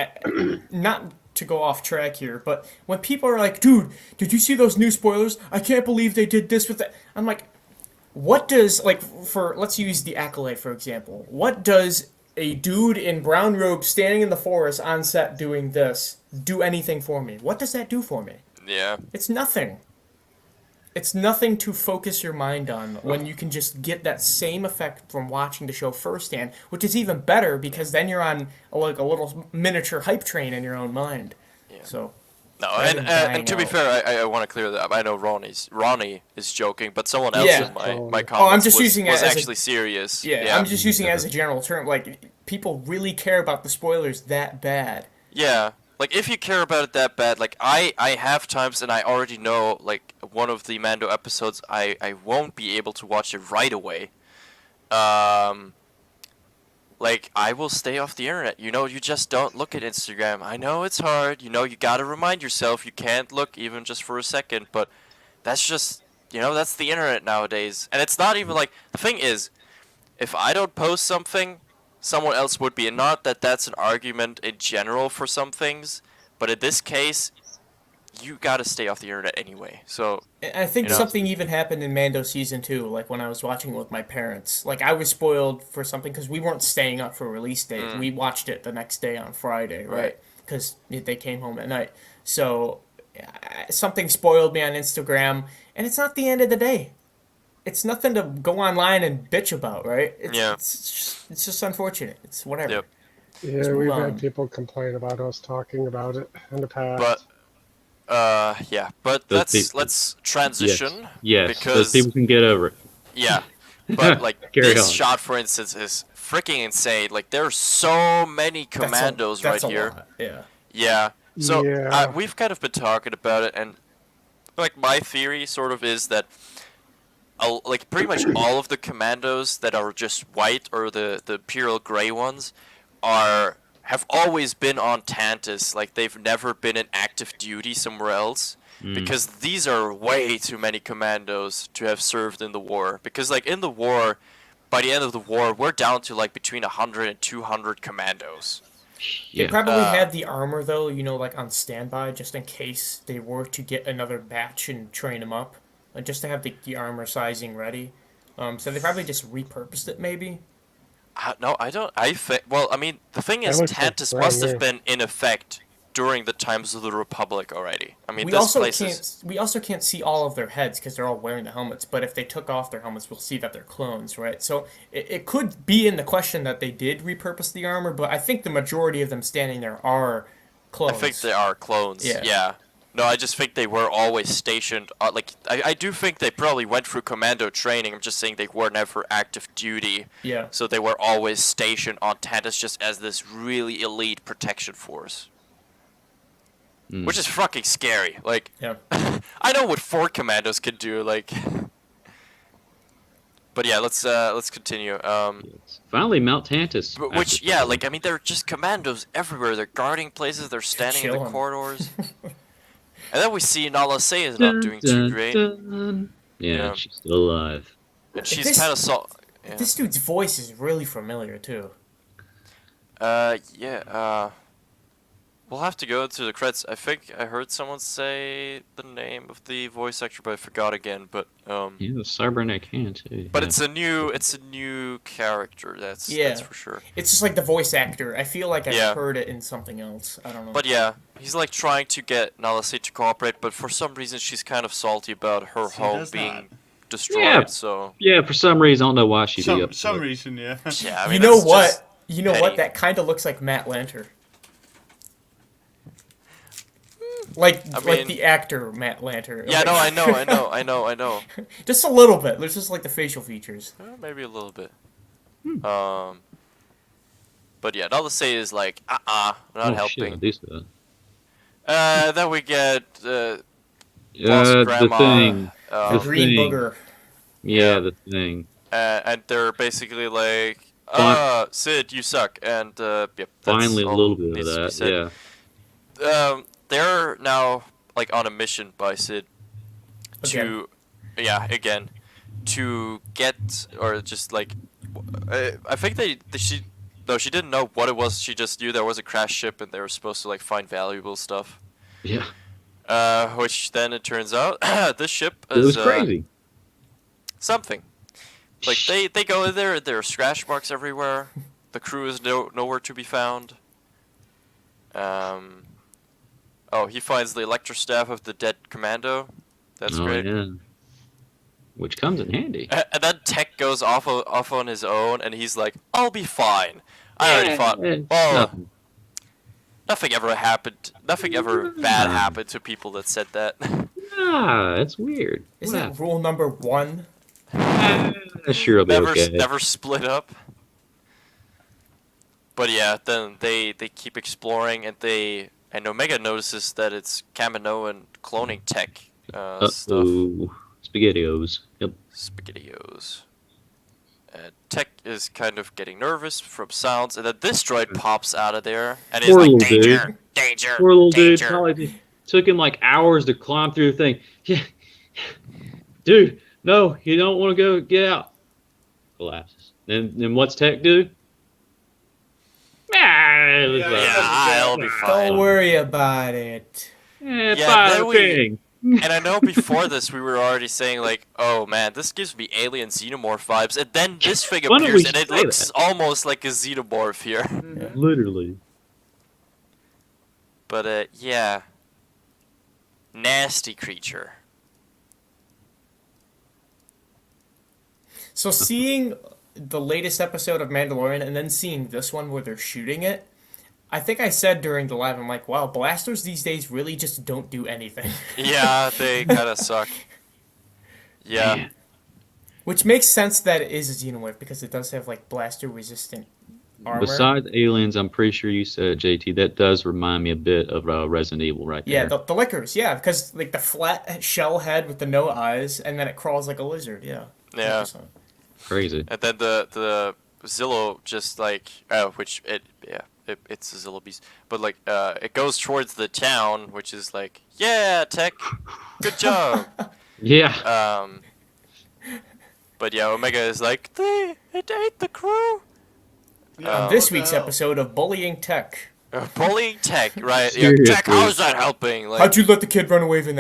not to go off track here, but when people are like, dude, did you see those new spoilers? I can't believe they did this with that. I'm like, what does, like, let's use the Acolyte, for example. What does a dude in brown robes standing in the forest on set doing this do anything for me? What does that do for me? Yeah. It's nothing. it's nothing to focus your mind on when you can just get that same effect from watching the show firsthand, which is even better because then you're on like a little miniature hype train in your own mind. Yeah. So No, rather than dying and to be out. fair, I want to clear that up. I know Ronnie is joking, but someone else Yeah. in my Oh, comments I'm just was, using it was as a- actually serious. yeah, I'm just using it as a general term. Like people really care about the spoilers that bad. Yeah, like if you care about it that bad, like I have times, and I already know, like one of the Mando episodes, I won't be able to watch it right away. Like I will stay off the internet. You know, you just don't look at Instagram. I know it's hard. You know, you gotta remind yourself you can't look even just for a second. But that's just, that's the internet nowadays. And it's not even like the thing is, if I don't post something, someone else would be. And not that that's an argument in general for some things, but in this case, you gotta stay off the internet anyway. So And I think You know? something even happened in Mando season 2, like when I was watching it with my parents. Like I was spoiled for something because we weren't staying up for release date. We watched it the next day on Friday, right? Right. Because they came home at night. So something spoiled me on Instagram, and it's not the end of the day. It's nothing to go online and bitch about, right? Yeah. It's just unfortunate. It's whatever. Yep. Yeah, move we've on. had people complain about us talking about it in the past. but yeah. But Those let's transition. Yes, Because those people can get over it. Yeah, but like Carry this on. shot, for instance, is freaking insane. Like there are so many commandos That's right a here. lot, yeah. Yeah. So Yeah. we've kind of been talking about it, and like my theory sort of is that, like pretty much all of the commandos that are just white or the imperial gray ones, have always been on Tantus. Like they've never been in active duty somewhere else. Because these are way too many commandos to have served in the war. Because like in the war, by the end of the war, we're down to like between 100 and 200 commandos. They Yeah. probably had the armor though, like on standby, just in case they were to get another batch and train them up, just to have the armor sizing ready. So they probably just repurposed it, maybe. No, I don't. I think. Well, I mean, the thing is, looks like Tantus brand must have new. been in effect during the times of the Republic already. I mean, We this also place is. can't. We also can't see all of their heads because they're all wearing the helmets. But if they took off their helmets, we'll see that they're clones, right? So it could be in the question that they did repurpose the armor, but I think the majority of them standing there are I clones. think they are clones. Yeah. Yeah. No, I just think they were always stationed. Like, I do think they probably went through commando training. I'm just saying they were never active duty. Yeah. So they were always stationed on Tantus just as this really elite protection force. Which is fucking scary. Like, Yeah. I know what 4 commandos can do. Like, but yeah, let's continue. Finally, Mount Tantus. Which after yeah, so like I mean, there are just commandos everywhere. They're guarding places. They're standing in the chilling. corridors. And then we see Nala Se is long. not doing too great. Dun. Yeah, Yeah. she's still alive. And she's This- kind of yeah. This dude's voice is really familiar too. Yeah. We'll have to go to the credits. I think I heard someone say the name of the voice actor, but I forgot again. But Yeah, the cybernetic hand too. but yeah. it's a new character. That's Yeah. for sure. It's just like the voice actor. I feel like I've Yeah. heard it in something else. I don't know. But yeah, he's like trying to get Nala Se to cooperate, but for some reason she's kind of salty about her She home does being destroyed. Yeah. So Yeah, for some reason, I don't know why she'd be Some up. some reason, yeah. yeah, I mean, you know that's what? just You know petty. what? That kind of looks like Matt Lanter. Like I like mean- the actor Matt Lanter. Yeah, no, I know. Just a little bit. There's just like the facial features. Maybe a little bit. But yeah, Nala Se is like, not Oh, shit, I helping. do see that. Then we get Boss the Grandma, thing. The The green thing. booger. Yeah, the thing. and they're basically like, Sid, you suck, and yep. That's Finally, a all little bit of needs to be that. said. Yeah. They're now like on a mission by Sid to, again, to get or just like, I think she didn't know what it was. She just knew there was a crash ship and they were supposed to like find valuable stuff. Yeah. Which then it turns out this ship It is was crazy. something. Like they go in there, there are scratch marks everywhere. The crew is nowhere to be found. Oh, he finds the electrostaff of the dead commando. That's oh, great. yeah. which comes in handy. And then Tech goes off on his own, and he's like, "I'll be fine. I already fought. Oh, nothing ever happened. Nothing ever bad happened to people that said that." Ah, that's weird. Isn't that rule number 1? Sure, it'll be okay. Never split up. But yeah, then they keep exploring, and Omega notices that it's Kaminoan cloning tech stuff. SpaghettiOs. Yep. SpaghettiOs. Tech is kind of getting nervous from sounds, and then this droid pops out of there, and he's like, danger, danger, Poor little dude. danger. Probably took him like hours to climb through the thing. Yeah. Dude, no, you don't want to go. Get out. Collapses. Then what's Tech do? I'll be fine. Don't worry about it. Thing. And I know before this we were already saying like, oh man, this gives me alien xenomorph vibes, and then this thing Why don't appears we and it say looks that? almost like a xenomorph here. Yeah. Literally. But yeah, nasty creature. So seeing the latest episode of Mandalorian and then seeing this one where they're shooting it, I think I said during the live, I'm like, wow, blasters these days really just don't do anything. Yeah, they kind of suck. Yeah. Man. Which makes sense that it is a xenomorph because it does have like blaster resistant armor. Besides aliens, I'm pretty sure you said, JT, that does remind me a bit of Resident Evil right Yeah, there. the lickers, yeah, because like the flat shell head with the no eyes, and then it crawls like a lizard, yeah. Yeah. 100%. Crazy. And then the Zillo just like, which it's a Zillo beast, but like it goes towards the town, which is like, yeah, Tech, good job. Yeah. But yeah, Omega is like, it ate the crew. On this week's episode of Bullying Tech. Bullying Tech, right? Yeah, Seriously. Tech, how is that helping? Like, How'd you let the kid run away in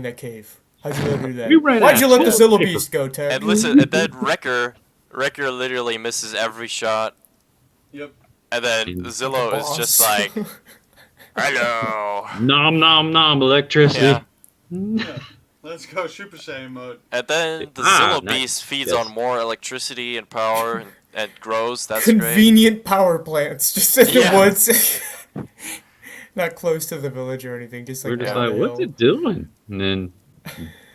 that cave? How'd you let her do that? We ran Why'd out you of let the toilet Zillo paper. Beast go, Tech? and listen, and then Wrecker literally misses every shot, Yep. and then Zillo is just like, hello. Nom nom nom electricity. Yeah. Yeah. Let's go Super Saiyan mode. And then the Ah, Zillo nice. Beast feeds Yes. on more electricity and power and grows. That's great. Convenient power plants just in Yeah. the woods. Not close to the village or anything, just like We're just down like, the what's hill. it doing? And then,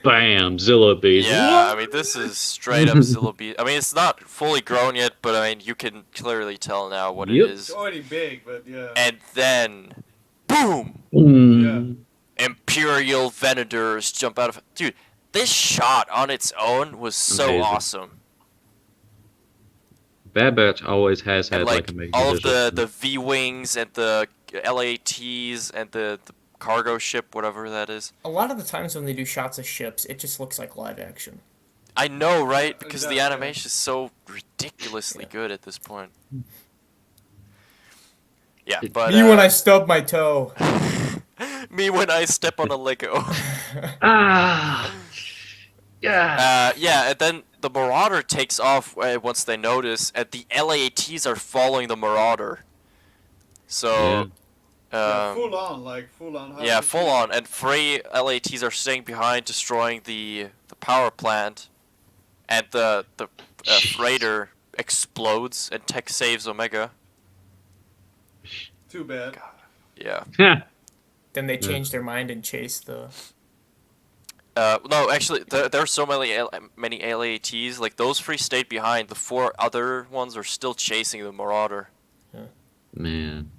bam, Zillo Beast. Yeah, I mean, this is straight up Zillo Beast. I mean, it's not fully grown yet, but I mean, you can clearly tell now what Yep. it It's is. already big, but yeah. And then, boom! Boom. Imperial Venators jump out of... Dude, this shot on its own was so Amazing. awesome. Bad Batch always has had And like like, a major all of visual. the V-Wings and the LATs and the cargo ship, whatever that is. A lot of the times when they do shots of ships, it just looks like live action. I know, right? Because the Yeah. animation is so ridiculously good at this point. Yeah, but Me when I stub my toe. me when I step on a Lego. Ah. Yeah. Yeah, and then the Marauder takes off once they notice, and the LATs are following the Marauder. So, Yeah, full on. how yeah, you full see- on. And Frey LATs are staying behind, destroying the power plant, and the freighter explodes, and Tech saves Omega. Too bad. Yeah. Then they change their mind and chase the... No, actually, there are so many LATs. Like, those three stayed behind. The 4 other ones are still chasing the Marauder. Man.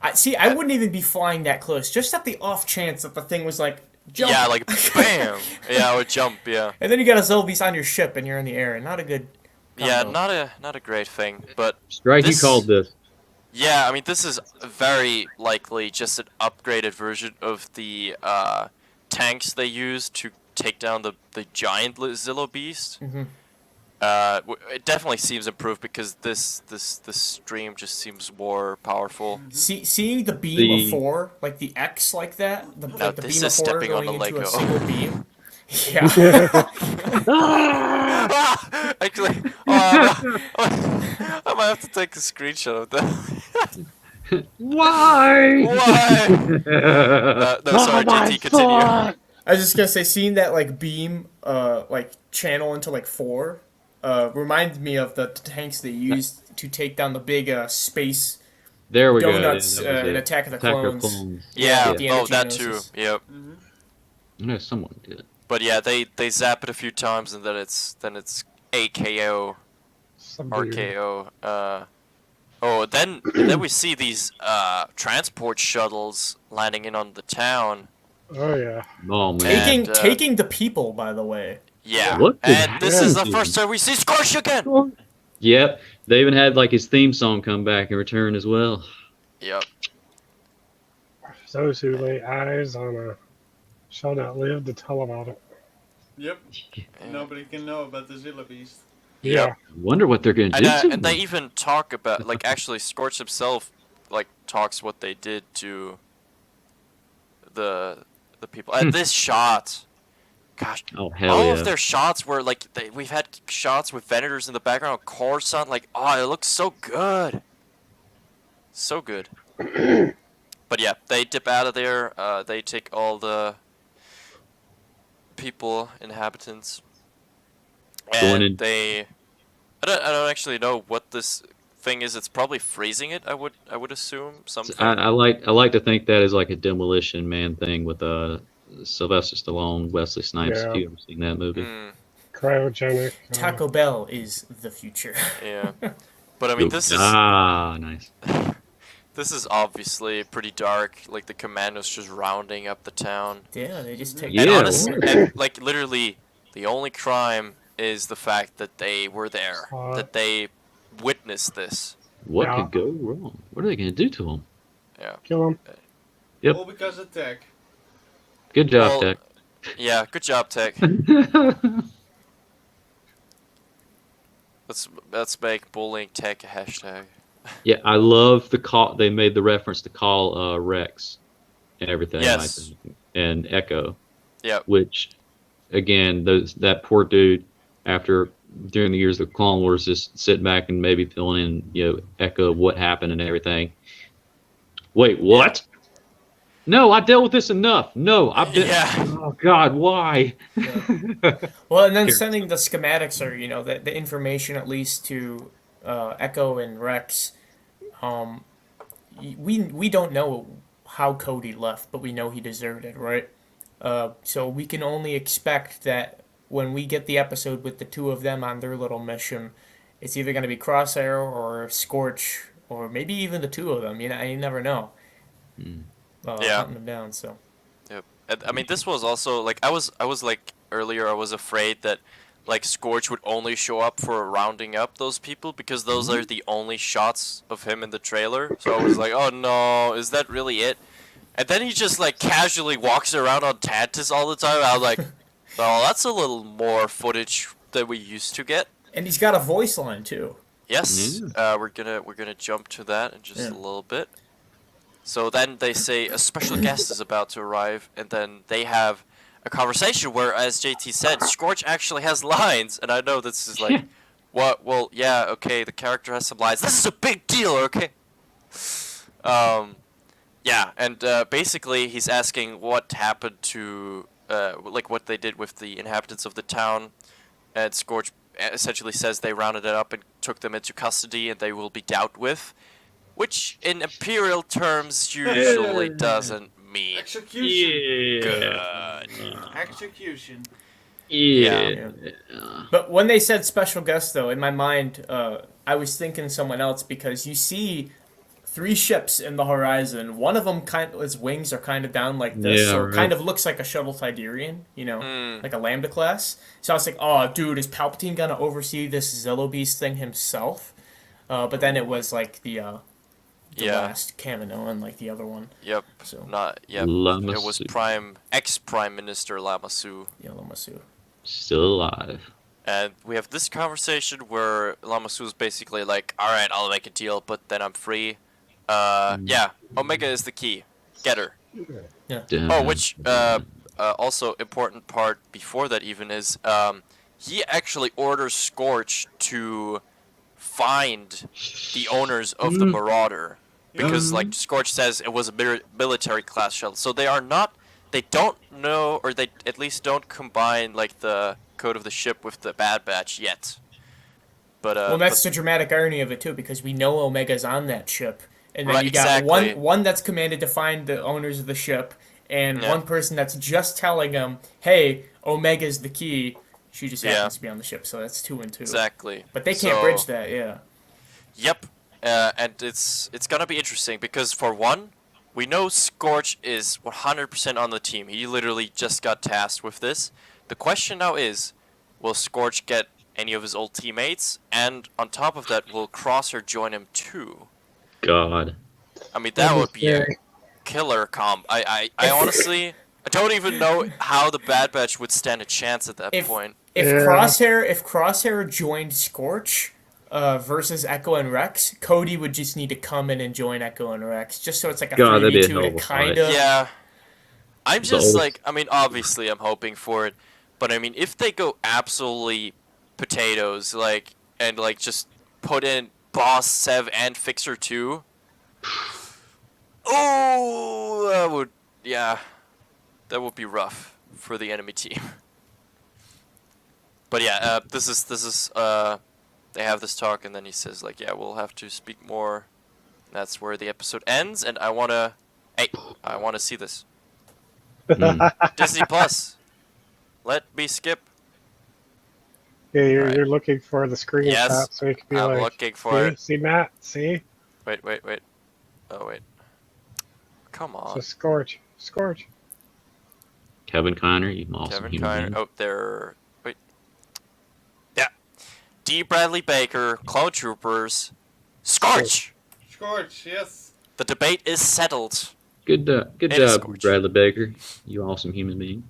I wouldn't even be flying that close. Just at the off chance that the thing was like, jump. Yeah, like, bam! Yeah, I would jump, yeah. And then you got a Zillo Beast on your ship and you're in the air. Not a good Yeah, combo. not a great thing, but Strike, This- you called this. yeah, I mean, this is very likely just an upgraded version of the tanks they use to take down the giant Zillo Beast. Mhm. It definitely seems improved because this stream just seems more powerful. Seeing the beam The- of 4, like the X like that, like the this beam of is 4 stepping on going the into a Lego. single beam. Yeah. Actually, I might have to take a screenshot of that. Why? Why? No, sorry, Oh my JT, continue. God. I was just gonna say, seeing that like beam, like channel into like 4, reminds me of the tanks they used to take down the big space There we donuts go. Yeah, that was in it. Attack of the Attack Clones. Yeah. the Oh, energy that too. noses. Yep. No, someone did. But yeah, they zap it a few times and then it's AKO, Subdued. RKO. Then we see these transport shuttles landing in on the town. Oh yeah. Oh man. And, Taking the people, by the way. Yeah. What did And this is the happen? first time we see Scorch again. Yep. They even had like his theme song come back and return as well. Yep. Those who lay eyes on a shall not live to tell about it. Yep. Nobody can know about the Zilla Beast. Yeah. I wonder what they're gonna do. to And him. they even talk about, like, actually Scorch himself like talks what they did to the people. And this shot, gosh, Oh hell all yeah. of their shots were like we've had shots with Venators in the background, Coruscant, like, oh, it looks so good, so good. But yeah, they dip out of there. They take all the people, inhabitants, Going and in- they. I don't actually know what this thing is. It's probably freezing it. I would assume something. I like to think that is like a Demolition Man thing with Sylvester Stallone, Wesley Snipes. Yeah. If you ever seen that movie? Mm, Cryogenic. Taco Bell is the future. yeah, but I mean this is. Nice. This is obviously pretty dark, like the Commandos just rounding up the town. Yeah, they just take. Yeah, And of honestly, course. and, like literally, the only crime is the fact that they were there, that they witnessed this. What Yeah. could go wrong? What are they gonna do to him? Yeah. Kill him. Yep. All because of tech. Good job, Well, Tech. Yeah, good job, Tech. Let's make bullying Tech a hashtag. Yeah, I love the call. They made the reference to call Rex and everything. Yes. Like that. And Echo. Yep. Which, again, that poor dude, after during the years of the Clone Wars, just sitting back and maybe filling in, Echo of what happened and everything. Wait, what? No, I dealt with this enough. No, I've been. Yeah. Oh God, why? Well, and then Here. sending the schematics or the information at least to Echo and Rex. We don't know how Cody left, but we know he deserted, right? So we can only expect that when we get the episode with the two of them on their little mission, it's either going to be Crosshair or Scorch, or maybe even the two of them. You never know. Yeah. Hunting them down. So. Yep. And, I mean, this was also like I was like earlier. I was afraid that like Scorch would only show up for rounding up those people because those are the only shots of him in the trailer. So I was like, oh no, is that really it? And then he just like casually walks around on Tantus all the time. I was like, oh, that's a little more footage than we used to get. And he's got a voice line too. Yes, we're gonna jump to that in just Yeah. a little bit. So then they say a special guest is about to arrive, and then they have a conversation where, as JT said, Scorch actually has lines, and I know this is like, what? Well, yeah, okay, the character has some lines. This is a big deal, okay? Yeah, and basically he's asking what happened to, like what they did with the inhabitants of the town, and Scorch essentially says they rounded it up and took them into custody, and they will be dealt with. Which, in Imperial terms, usually doesn't mean Execution. good. Execution. Yeah. But when they said special guest, though, in my mind, I was thinking someone else because you see 3 ships in the horizon. One of them his wings are kind of down like this, Yeah, so it right. kind of looks like a shuttle Tidarian, like a Lambda class. So I was like, oh, dude, is Palpatine gonna oversee this Zillo Beast thing himself? But then it was like the Yeah. last Kaminoan, like the other one. Yep. So Yep. It was Lamassu. ex-Prime Minister Lamassu. Yellow Masu. Still alive. And we have this conversation where Lamassu is basically like, alright, I'll make a deal, but then I'm free. Yeah, Omega is the key. Get her. Oh, which, also important part before that even is, he actually orders Scorch to find the owners of the Marauder. Because, like Scorch says, it was a military class shuttle. So they are not they don't know, or they at least don't combine like the code of the ship with the Bad Batch yet. But Well, that's the dramatic irony of it too, because we know Omega's on that ship, and then Right, you got exactly. one that's commanded to find the owners of the ship, and Yeah. one person that's just telling them, "Hey, Omega's the key." She just Yeah. happens to be on the ship, so that's 2 and 2. exactly. But they can't So- bridge that, yeah. Yep, and it's gonna be interesting because for one, we know Scorch is 100% on the team. He literally just got tasked with this. The question now is, will Scorch get any of his old teammates? And on top of that, will Crosshair join him too? God. I mean, that would be a scary. killer comp. I honestly, I don't even know how the Bad Batch would stand a chance at that point. If Yeah. Crosshair joined Scorch versus Echo and Rex, Cody would just need to come in and join Echo and Rex, just so it's like a God, that'd be a 3v2 hell to of a kind fight. of. Yeah. I'm The just old- like, I mean, obviously I'm hoping for it, but I mean, if they go absolutely potatoes, like, and like just put in Boss, Sev, and Fixer 2, oh, that would be rough for the enemy team. But yeah, this is, they have this talk, and then he says, like, yeah, we'll have to speak more. That's where the episode ends, and I wanna see this. Disney Plus. Let me skip. Yeah, you're, Alright. you're looking for the screenshot, Yes, so you can be I'm like, looking for it. see, Matt, see? Wait. Oh, wait. Come on. So Scorch. Kevin Kiner, you awesome Kevin human Kiner. being. Oh, there. Wait. Yeah. D. Bradley Baker, Clone Troopers, Scorch! Scorch, yes. The debate is settled. Good It is job, Scorch. Bradley Baker. You awesome human being.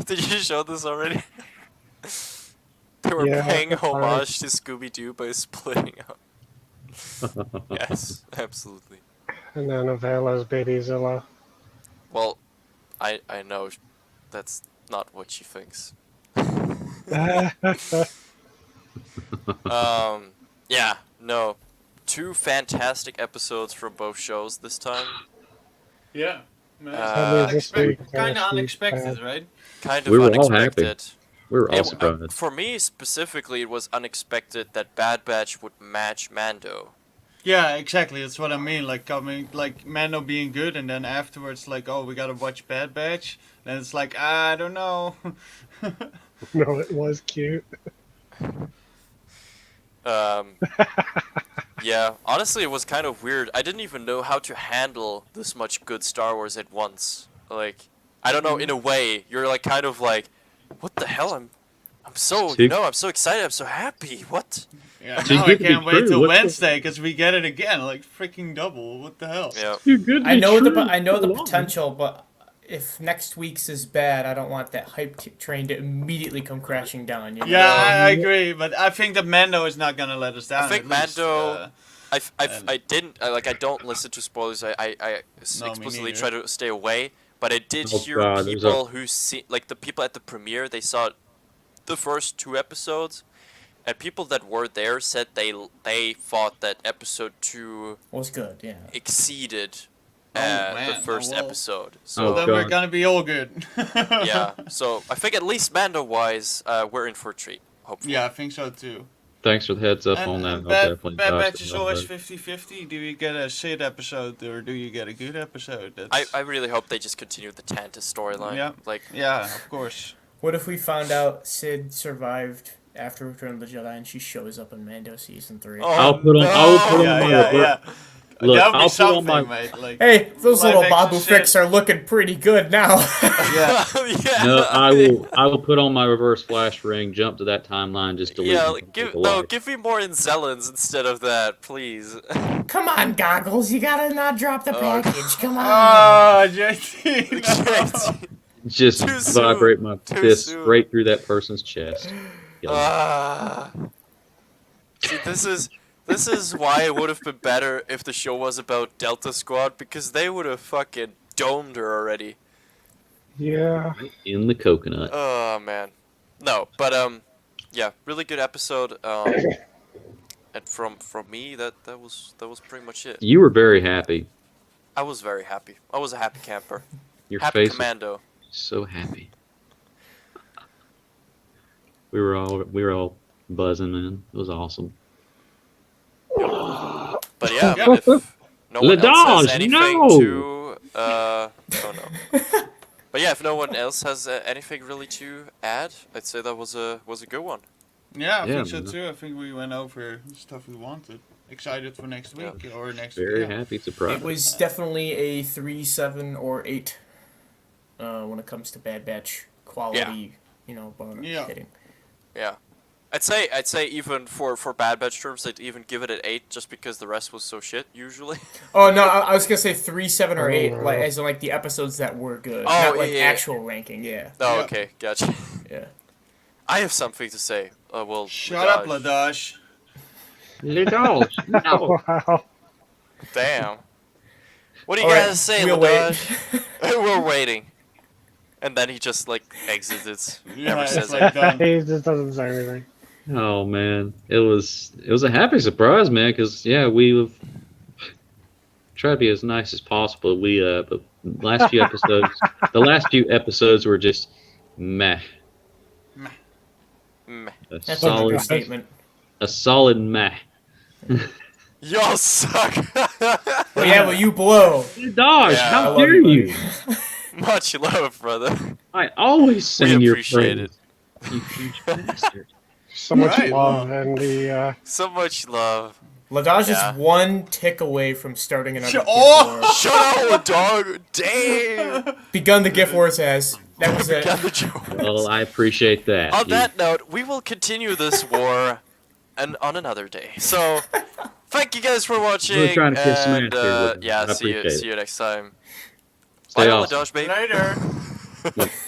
Did you show this already? They were Yeah, paying that's fine. homage to Scooby-Doo by splitting up. Yes, absolutely. And then Avela's Baby Zilla. Well, I know that's not what she thinks. Yeah, no. 2 fantastic episodes from both shows this time. Yeah. Man. That means this week, Kind of next week, unexpected, right? Kind of We were all happy. unexpected. We were all It- surprised. for me specifically, it was unexpected that Bad Batch would match Mando. Yeah, exactly. That's what I mean. Like coming, like Mando being good, and then afterwards, like, oh, we gotta watch Bad Batch. Then it's like, I don't know. No, it was cute. Yeah, honestly, it was kind of weird. I didn't even know how to handle this much good Star Wars at once. Like, I don't know. In a way, you're like kind of like, what the hell? I'm so I'm so excited. I'm so happy. What? Yeah, Too now I good to be can't wait true. till What's the- Wednesday because we get it again, like freaking double. What the hell? Yeah. You're good. to I be know true. I know the Come on. potential, but if next week's is bad, I don't want that hype train to immediately come crashing down. You know? Yeah, I agree, but I think that Mando is not gonna let us down. I think at least, Mando. I don't listen to spoilers. I No, me explicitly neither. try to stay away. But I did Oh, hear God, there's people who see, like the people at the premiere, they saw the first 2 episodes, and people that were there said they thought that episode 2 was good. Yeah. exceeded Oh, the man, first well. episode. Oh, So then God. we're gonna be all good. yeah, so I think at least Mando wise, we're in for a treat. Hopefully. Yeah, I think so too. Thanks for the heads up And on that. I'll Bad definitely Bad dive Batch into is that. always 50-50. Do you get a shit episode or do you get a good episode? That's... I really hope they just continue the Tanta storyline. Yeah. Like, Yeah, of course. What if we found out Sid survived after Return of the Jedi and she shows up in Mando season 3? oh, I'll put on- I will put on Yeah, my yeah, revert- yeah. Look, that would be I'll put on something, my mate. Like, Hey, those live little action Babu shit. Fricks are looking pretty good now. Yeah. yeah. No, I will put on my reverse flash ring, jump to that timeline, just delete. Yeah, and like, take give a no, life. give me more Inzellans instead of that, please. Come on, Goggles. You gotta not drop the package. Come on. Oh, JT. no. Just Too soon. vibrate my Too fist soon. straight through that person's chest. Ah. See, this is why it would have been better if the show was about Delta Squad, because they would have fucking domed her already. Yeah. In the coconut. Oh man, no, but yeah, really good episode. And from me, that was pretty much it. You were very happy. I was very happy. I was a happy camper. Your Happy face was commando. so happy. We were all buzzing, man. It was awesome. But yeah, Yeah. if no one else has Ladage, anything no! to, oh no. But yeah, if no one else has anything really to add, I'd say that was a good one. Yeah, I Yeah, think so man. too. I think we went over the stuff we wanted. Excited for next week or next Very week. Yeah. happy, surprised. It was definitely a 3, 7, or 8 when it comes to Bad Batch quality, bar Yeah. hitting. Yeah, I'd say even for Bad Batch terms, I'd even give it an 8 just because the rest was so shit usually. Oh no, I was gonna say 3, 7, or 8, Oh. like as in like the episodes that were good, Oh, not like yeah. actual ranking. Yeah, Oh, Yeah. okay, gotcha. yeah. I have something to say. Well, Shut up, Ladage. Ladash. Ladage, no. Wow. Damn. What do you All right, guys say, we'll Ladage? We're waiting. And then he just like exits. Yeah, Never it's says like done. He just doesn't say anything. Oh man, it was a happy surprise, man. Cause yeah, we've tried to be as nice as possible. But the last few episodes were just meh. Meh. A That's an solid, understatement. a solid meh. Y'all suck. Well, yeah, well, you blow. Dodge, Yeah, I how love dare you, you? buddy. Much love, brother. I always send We your appreciate friends. it. You huge bastard. So much Right, love and the So much love. Ladage Yeah. is one tick away from starting another gift Oh! war. Shut up, dog. Damn. Begun the gift wars as. That was it. Got the joke. Well, I appreciate that. On You- that note, we will continue this war and on another day. So, thank you guys for watching. Really trying to kiss some and, ass here with them. yeah, I see appreciate appreciate you next time. Stay Bye, awesome. Ladage, babe. Later.